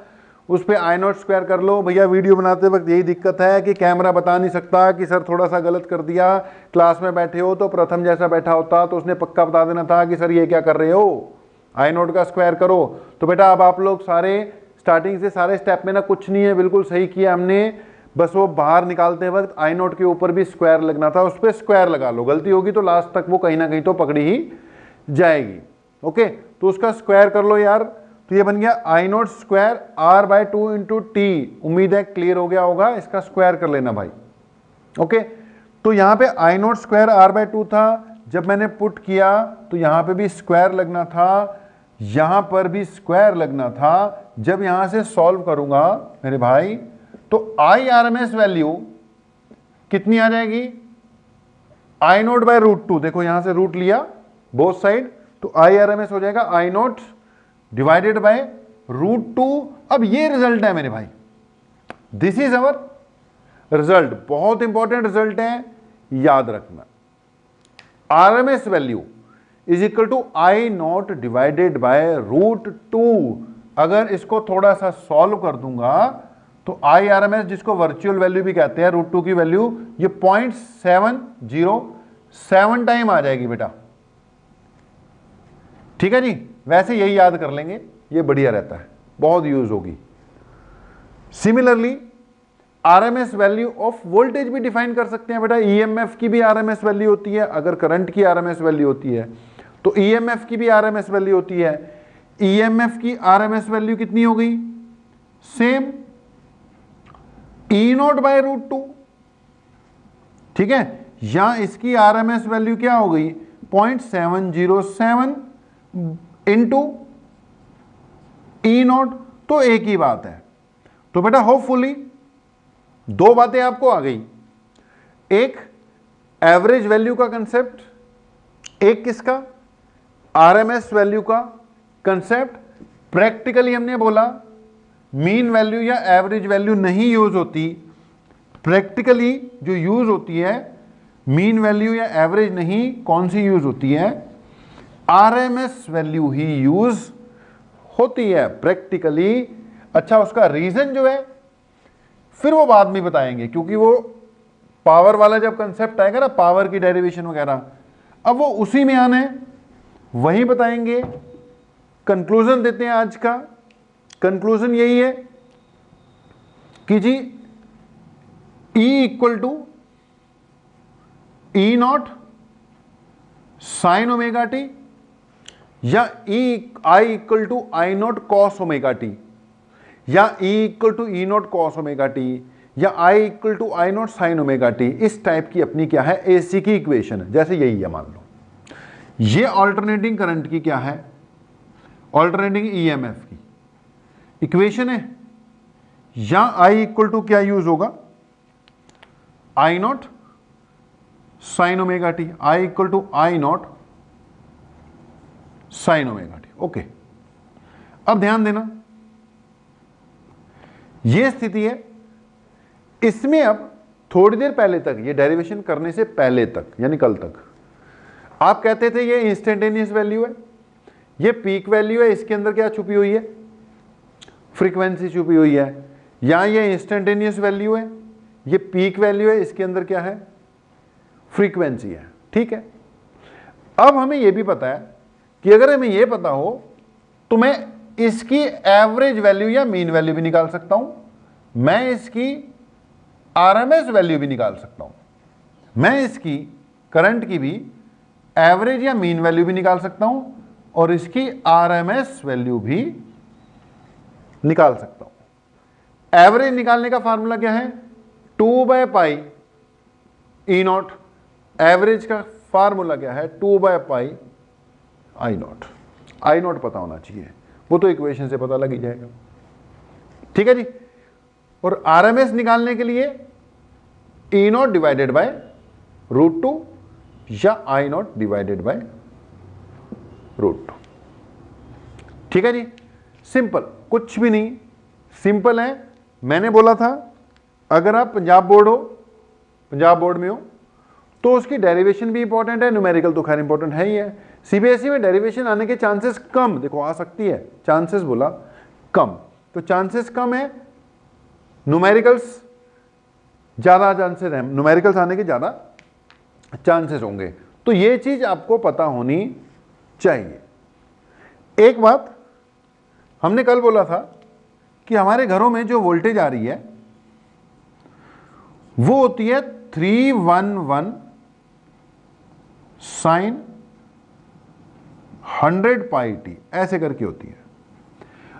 उस पे आई नॉट स्क्वायर कर लो। भैया वीडियो बनाते वक्त यही दिक्कत है कि कैमरा बता नहीं सकता कि सर थोड़ा सा गलत कर दिया, क्लास में बैठे हो तो प्रथम जैसा बैठा होता तो उसने पक्का बता देना था कि सर ये क्या कर रहे हो, आई नोट का स्क्वायर करो। तो बेटा अब आप लोग सारे स्टार्टिंग से सारे स्टेप में ना कुछ नहीं है, बिल्कुल सही किया हमने, बस वो बाहर निकालते वक्त आई नोट के ऊपर भी स्क्वायर लगना था, उस पर स्क्वायर लगा लो, गलती होगी तो लास्ट तक वो कहीं ना कहीं तो पकड़ी ही जाएगी। ओके, तो उसका स्क्वायर कर लो यार, तो ये बन गया I naught square R by 2 into T. उम्मीद है क्लियर हो गया होगा, इसका स्क्वायर कर लेना भाई। ओके, तो यहाँ पे आई नोट स्क्वायर आर बाय 2 था, जब मैंने पुट किया तो यहाँ पे भी स्क्वायर लगना था, यहां पर भी स्क्वायर लगना था। जब यहां से सॉल्व करूंगा मेरे भाई तो I R M S value कितनी आ जाएगी, I naught by root two. देखो यहां से रूट लिया बोथ साइड, तो आई आर एम एस हो जाएगा I naught divided by root two. अब ये रिजल्ट है मेरे भाई, दिस इज अवर रिजल्ट। बहुत इंपॉर्टेंट रिजल्ट है, याद रखना। R M S value is equal to I naught divided by root two. अगर इसको थोड़ा सा सॉल्व कर दूंगा तो आई आर एम एस, जिसको वर्चुअल वैल्यू भी कहते हैं, रूट टू की वैल्यू ये 0.707 टाइम आ जाएगी बेटा। ठीक है जी, वैसे यही याद कर लेंगे, ये बढ़िया रहता है, बहुत यूज होगी। Similarly RMS value of voltage भी डिफाइन कर सकते हैं बेटा। ईएमएफ की भी आरएमएस वैल्यू होती है, अगर करंट की आरएमएस वैल्यू होती है तो ईएमएफ की भी आरएमएस वैल्यू होती है। ईएमएफ की आरएमएस वैल्यू कितनी हो गई, same E naught by root two. ठीक है, या इसकी आरएमएस वैल्यू क्या हो गई, 0.707 इंटू ई नॉट, तो एक ही बात है। तो बेटा होपफुली दो बातें आपको आ गई, एक एवरेज वैल्यू का कंसेप्ट, एक किसका, आरएमएस वैल्यू का कंसेप्ट। प्रैक्टिकली हमने बोला मीन वैल्यू या एवरेज वैल्यू नहीं यूज होती, प्रैक्टिकली जो यूज होती है मीन वैल्यू या एवरेज नहीं, कौन सी यूज होती है, आरएमएस वैल्यू ही यूज होती है प्रैक्टिकली। अच्छा, उसका रीजन जो है फिर वो बाद में बताएंगे, क्योंकि वो पावर वाला जब कंसेप्ट आएगा ना, पावर की डेरिवेशन वगैरह, अब वो उसी में आना है, वही बताएंगे। कंक्लूजन देते हैं आज का। कंक्लूजन यही है कि जी E equal to E naught sine omega t, या I equal to I naught cos omega t, या E equal to E naught cos omega t, या I equal to I naught sine omega t. इस type की अपनी क्या है, AC की equation है। जैसे यही है, मान लो ये ऑल्टरनेटिंग करंट की क्या है, ऑल्टरनेटिंग ईएमएफ की इक्वेशन है। या आई इक्वल टू क्या यूज होगा, I naught sine omega t, I equal to I naught sine omega t. Okay, अब ध्यान देना, यह स्थिति है। इसमें अब थोड़ी देर पहले तक, ये डेरिवेशन करने से पहले तक, यानी कल तक, आप कहते थे ये इंस्टेंटेनियस वैल्यू है, ये पीक वैल्यू है, इसके अंदर क्या छुपी हुई है, फ्रीक्वेंसी छुपी हुई है। या ये इंस्टेंटेनियस वैल्यू है, ये पीक वैल्यू है, इसके अंदर क्या है, फ्रीक्वेंसी है। ठीक है, अब हमें यह भी पता है कि अगर हमें यह पता हो तो मैं इसकी एवरेज वैल्यू या मीन वैल्यू भी निकाल सकता हूं, मैं इसकी आरएमएस वैल्यू भी निकाल सकता हूं, मैं इसकी करंट की भी एवरेज या मीन वैल्यू भी निकाल सकता हूं, और इसकी आरएमएस वैल्यू भी निकाल सकता हूं। एवरेज निकालने का फार्मूला क्या है, 2/पाई ई नॉट। एवरेज का फार्मूला क्या है, 2/पाई आई नॉट। आई नॉट पता होना चाहिए, वो तो इक्वेशन से पता लग ही जाएगा। ठीक है जी, और आरएमएस निकालने के लिए E naught divided by root two, या I naught divided by root two. ठीक है जी, सिंपल, कुछ भी नहीं, सिंपल है। मैंने बोला था अगर आप पंजाब बोर्ड हो, पंजाब बोर्ड में हो, तो उसकी डेरिवेशन भी इंपॉर्टेंट है, न्यूमेरिकल तो खैर इंपॉर्टेंट है ही है। सीबीएसई में डेरिवेशन आने के चांसेस कम, देखो आ सकती है, चांसेस बोला कम, तो चांसेस कम है, न्यूमेरिकल्स ज्यादा चांसेस है, न्यूमेरिकल्स आने के ज्यादा चांसेस होंगे। तो ये चीज आपको पता होनी चाहिए। एक बात हमने कल बोला था कि हमारे घरों में जो वोल्टेज आ रही है वो होती है 311 साइन 100 पाई टी, ऐसे करके होती है।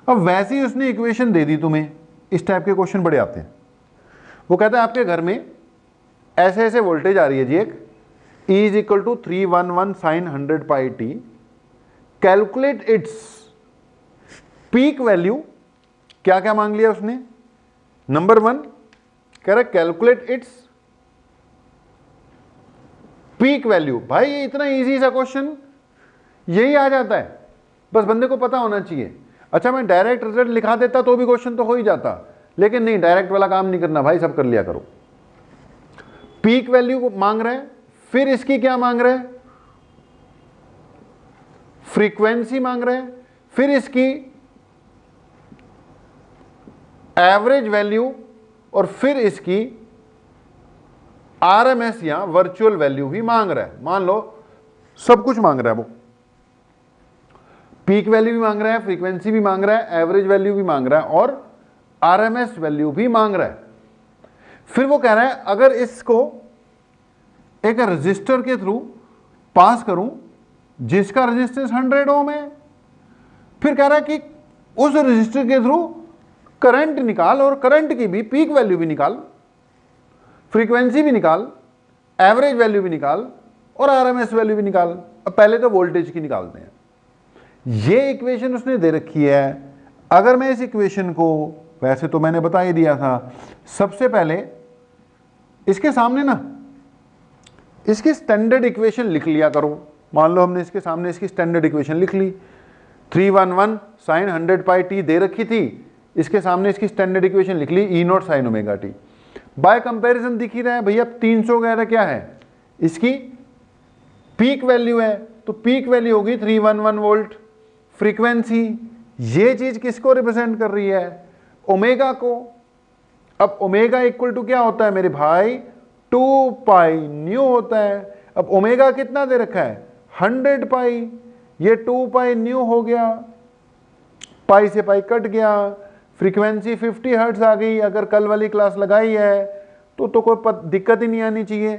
अब वैसे ही उसने इक्वेशन दे दी तुम्हें, इस टाइप के क्वेश्चन बड़े आते हैं। वो कहता है आपके घर में ऐसे ऐसे वोल्टेज आ रही है जी, एक E is equal to 311 sine 100 pi t, calculate its peak value क्या क्या मांग लिया उसने? नंबर 1 कह रहा कैलकुलेट इट्स पीक वैल्यू। भाई ये इतना इजी सा क्वेश्चन, यही आ जाता है, बस बंदे को पता होना चाहिए। अच्छा मैं डायरेक्ट रिजल्ट लिखा देता तो भी क्वेश्चन तो हो ही जाता, लेकिन नहीं, डायरेक्ट वाला काम नहीं करना भाई, सब कर लिया करो। पीक वैल्यू मांग रहे हैं, फिर इसकी क्या मांग रहे हैं? फ्रीक्वेंसी मांग रहे हैं, फिर इसकी एवरेज वैल्यू, और फिर इसकी आरएमएस या वर्चुअल वैल्यू भी मांग रहा है। मान लो सब कुछ मांग रहा है, वो पीक वैल्यू भी मांग रहा है, फ्रीक्वेंसी भी मांग रहा है, एवरेज वैल्यू भी मांग रहा है, और आरएमएस वैल्यू भी मांग रहा है। फिर वो कह रहा है अगर इसको एक रजिस्टर के थ्रू पास करूं जिसका रेजिस्टेंस 100 ओम है, फिर कह रहा है कि उस रजिस्टर के थ्रू करंट निकाल, और करंट की भी पीक वैल्यू भी निकाल, फ्रीक्वेंसी भी निकाल, एवरेज वैल्यू भी निकाल, और आरएमएस वैल्यू भी निकाल। अब पहले तो वोल्टेज की निकालते हैं। ये इक्वेशन उसने दे रखी है। अगर मैं इस इक्वेशन को, वैसे तो मैंने बता ही दिया था, सबसे पहले इसके सामने ना इसकी स्टैंडर्ड इक्वेशन लिख लिया करो। मान लो हमने इसके सामने इसकी स्टैंडर्ड इक्वेशन लिख ली, 311 साइन 100 पाई टी दे रखी थी, इसके सामने इसकी स्टैंडर्ड इक्वेशन लिख ली, E naught sine omega t. By comparison दिख ही रहा है भैया 300 वगैरह क्या है, इसकी पीक वैल्यू है, तो पीक वैल्यू होगी 311 वोल्ट। फ्रीक्वेंसी, ये चीज किसको रिप्रेजेंट कर रही है? ओमेगा को। अब ओमेगा इक्वल टू क्या होता है मेरे भाई? 2 पाई न्यू होता है। अब ओमेगा कितना दे रखा है? 100 पाई। ये 2 पाई न्यू हो गया, पाई से पाई कट गया, फ्रीक्वेंसी 50 हर्ट्ज आ गई। अगर कल वाली क्लास लगाई है तो कोई दिक्कत ही नहीं आनी चाहिए।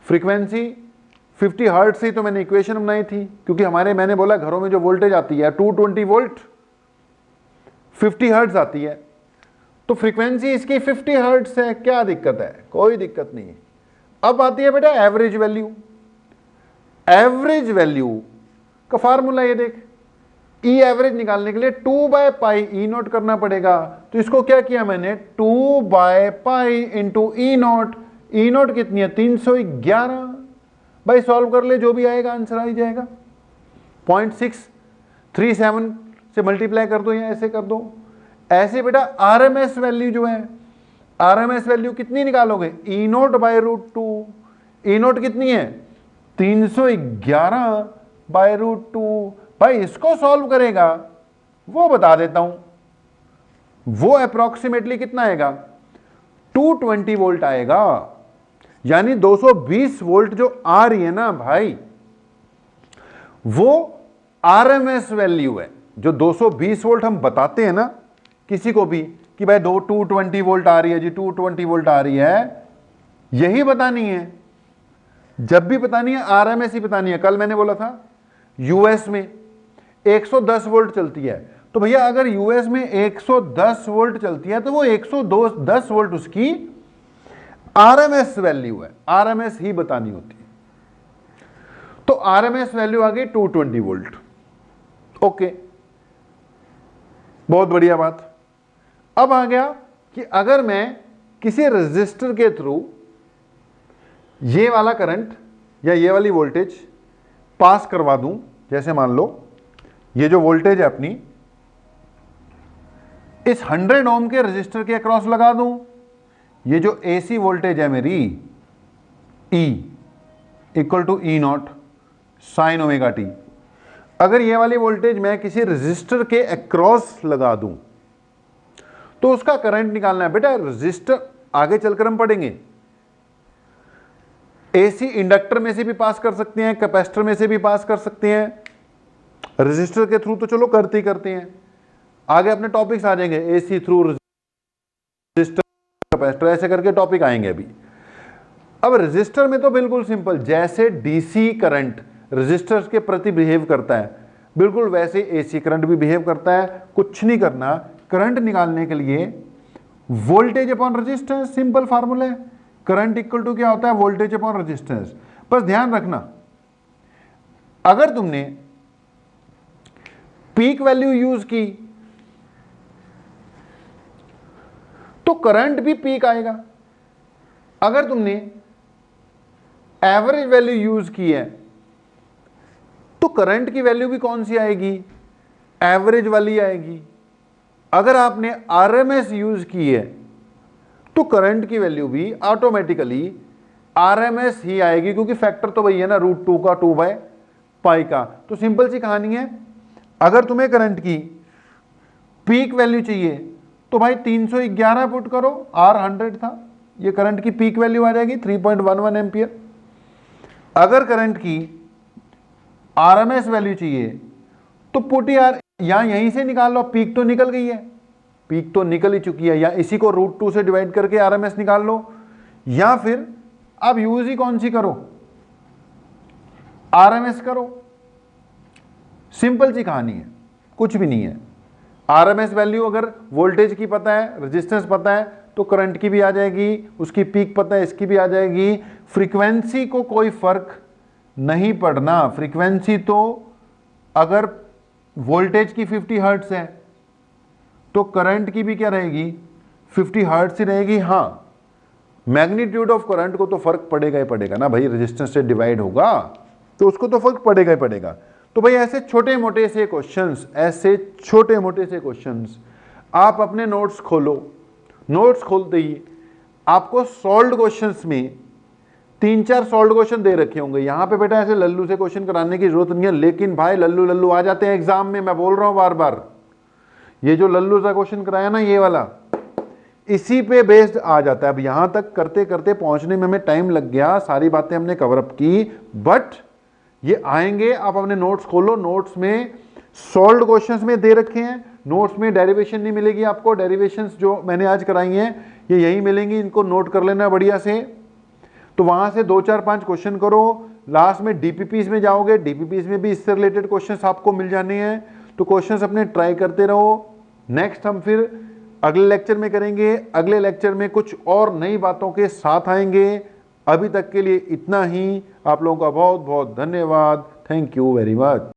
फ्रीक्वेंसी 50 हर्ट्ज से तो मैंने इक्वेशन बनाई थी, क्योंकि मैंने बोला घरों में जो वोल्टेज आती है 220 वोल्ट 50 हर्ट्ज आती है, तो फ्रीक्वेंसी इसकी 50 हर्ट्ज है। क्या दिक्कत है? कोई दिक्कत नहीं है। अब आती है बेटा एवरेज वैल्यू। एवरेज वैल्यू का फार्मूला ये देख, ई एवरेज निकालने के लिए 2 बाय पाई ई नोट करना पड़ेगा। तो इसको क्या किया मैंने, 2 by pi into E note. E note कितनी है? 311। भाई सॉल्व कर ले, जो भी आएगा आंसर आ ही जाएगा। 0.637 से मल्टीप्लाई कर दो या ऐसे कर दो। ऐसे बेटा आरएमएस वैल्यू जो है, आरएमएस वैल्यू कितनी निकालोगे? ई नोट बाय √2। ई नोट कितनी है? 311 बाय √2। भाई इसको सॉल्व करेगा वो बता देता हूं, वो अप्रोक्सीमेटली कितना आएगा? 220 वोल्ट आएगा। यानी 220 वोल्ट जो आ रही है ना भाई, वो आरएमएस वैल्यू है। जो 220 वोल्ट हम बताते हैं ना किसी को भी कि भाई 220 वोल्ट आ रही है जी, 220 वोल्ट आ रही है, यही बतानी है। जब भी बतानी है आरएमएस ही बतानी है। कल मैंने बोला था यूएस में 110 वोल्ट चलती है, तो भैया अगर यूएस में 110 वोल्ट चलती है तो वो 110 वोल्ट उसकी आरएमएस वैल्यू है, आरएमएस ही बतानी होती है। तो आरएमएस वैल्यू आ गई 220 वोल्ट। ओके, बहुत बढ़िया बात। अब आ गया कि अगर मैं किसी रेजिस्टर के थ्रू ये वाला करंट या ये वाली वोल्टेज पास करवा दूं, जैसे मान लो ये जो वोल्टेज है अपनी इस 100 ओम के रेजिस्टर के अक्रॉस लगा दूं, ये जो एसी वोल्टेज है मेरी E equal to E naught sine omega t, अगर ये वाली वोल्टेज मैं किसी रेजिस्टर के अक्रॉस लगा दूं तो उसका करंट निकालना है। बेटा रेजिस्टर आगे चलकर हम पढ़ेंगे, एसी इंडक्टर में से भी पास कर सकते हैं, कैपेसिटर में से भी पास कर सकते हैं, रेजिस्टर के थ्रू तो चलो करते ही करते हैं, आगे अपने टॉपिक्स आ जाएंगे, एसी थ्रू रेजिस्टर कैपेसिटर, ऐसे करके टॉपिक आएंगे अभी। अब रेजिस्टर में तो बिल्कुल सिंपल, जैसे डीसी करंट रेजिस्टर्स के प्रति बिहेव करता है, बिल्कुल वैसे एसी करंट भी बिहेव करता है। कुछ नहीं करना, करंट निकालने के लिए voltage upon resistance, simple formula है। करंट इक्वल टू क्या होता है? Voltage upon resistance. बस ध्यान रखना, अगर तुमने पीक वैल्यू यूज की तो करंट भी पीक आएगा। अगर तुमने एवरेज वैल्यू यूज की है तो करंट की वैल्यू भी कौन सी आएगी, एवरेज वाली आएगी। अगर आपने आरएमएस यूज की है तो करंट की वैल्यू भी ऑटोमेटिकली आरएमएस ही आएगी, क्योंकि फैक्टर तो वही है ना, √2 का 2/π का। तो सिंपल सी कहानी है, अगर तुम्हें करंट की पीक वैल्यू चाहिए तो भाई 311 पुट करो, R 100 था, ये करंट की पीक वैल्यू आ जाएगी 3.11 एम्पियर। अगर करंट की आरएमएस वैल्यू चाहिए तो पुट यार यहीं से निकाल लो, पीक तो निकल गई है, पीक तो निकल ही चुकी है, या इसी को √2 से डिवाइड करके आरएमएस निकाल लो, या फिर आप यूज ही कौन सी करो, आरएमएस करो। सिंपल सी कहानी है, कुछ भी नहीं है। आरएमएस वैल्यू अगर वोल्टेज की पता है, रेजिस्टेंस पता है, तो करंट की भी आ जाएगी, उसकी पीक पता है, इसकी भी आ जाएगी। फ्रीक्वेंसी को कोई फर्क नहीं पड़ना। फ्रीक्वेंसी तो अगर वोल्टेज की 50 हर्ट्ज है तो करंट की भी क्या रहेगी, 50 हर्ट्ज ही रहेगी। हाँ, मैग्नीट्यूड ऑफ करंट को तो फर्क पड़ेगा ही पड़ेगा ना भाई, रेजिस्टेंस से डिवाइड होगा तो उसको तो फर्क पड़ेगा ही पड़ेगा। तो भाई ऐसे छोटे मोटे से क्वेश्चंस आप अपने नोट्स खोलो, नोट्स खोलते ही आपको सॉल्व्ड क्वेश्चंस में 3-4 सॉल्व्ड क्वेश्चन दे रखे होंगे। यहां पे बेटा ऐसे लल्लू से क्वेश्चन कराने की जरूरत नहीं है, लेकिन भाई लल्लू आ जाते हैं एग्जाम में, मैं बोल रहा हूं बार बार। ये जो लल्लू सा क्वेश्चन कराया ना, ये वाला, इसी पे बेस्ड आ जाता है। अब यहां तक करते करते पहुंचने में हमें टाइम लग गया, सारी बातें हमने कवर अप की, बट ये आएंगे। आप अपने नोट्स खोलो, नोट्स में सॉल्व्ड क्वेश्चंस में दे रखे हैं, नोट्स में डेरिवेशन नहीं मिलेगी आपको। डेरिवेशंस जो मैंने आज कराई हैं ये यही मिलेंगी, इनको नोट कर लेना बढ़िया से। तो वहां से 2-4-5 क्वेश्चन करो, लास्ट में डीपीपीज में जाओगे, डीपीपीज में भी इससे रिलेटेड क्वेश्चंस आपको मिल जाने हैं। तो क्वेश्चंस अपने ट्राई करते रहो। नेक्स्ट हम फिर अगले लेक्चर में करेंगे, अगले लेक्चर में कुछ और नई बातों के साथ आएंगे। अभी तक के लिए इतना ही। आप लोगों का बहुत बहुत धन्यवाद। Thank you very much.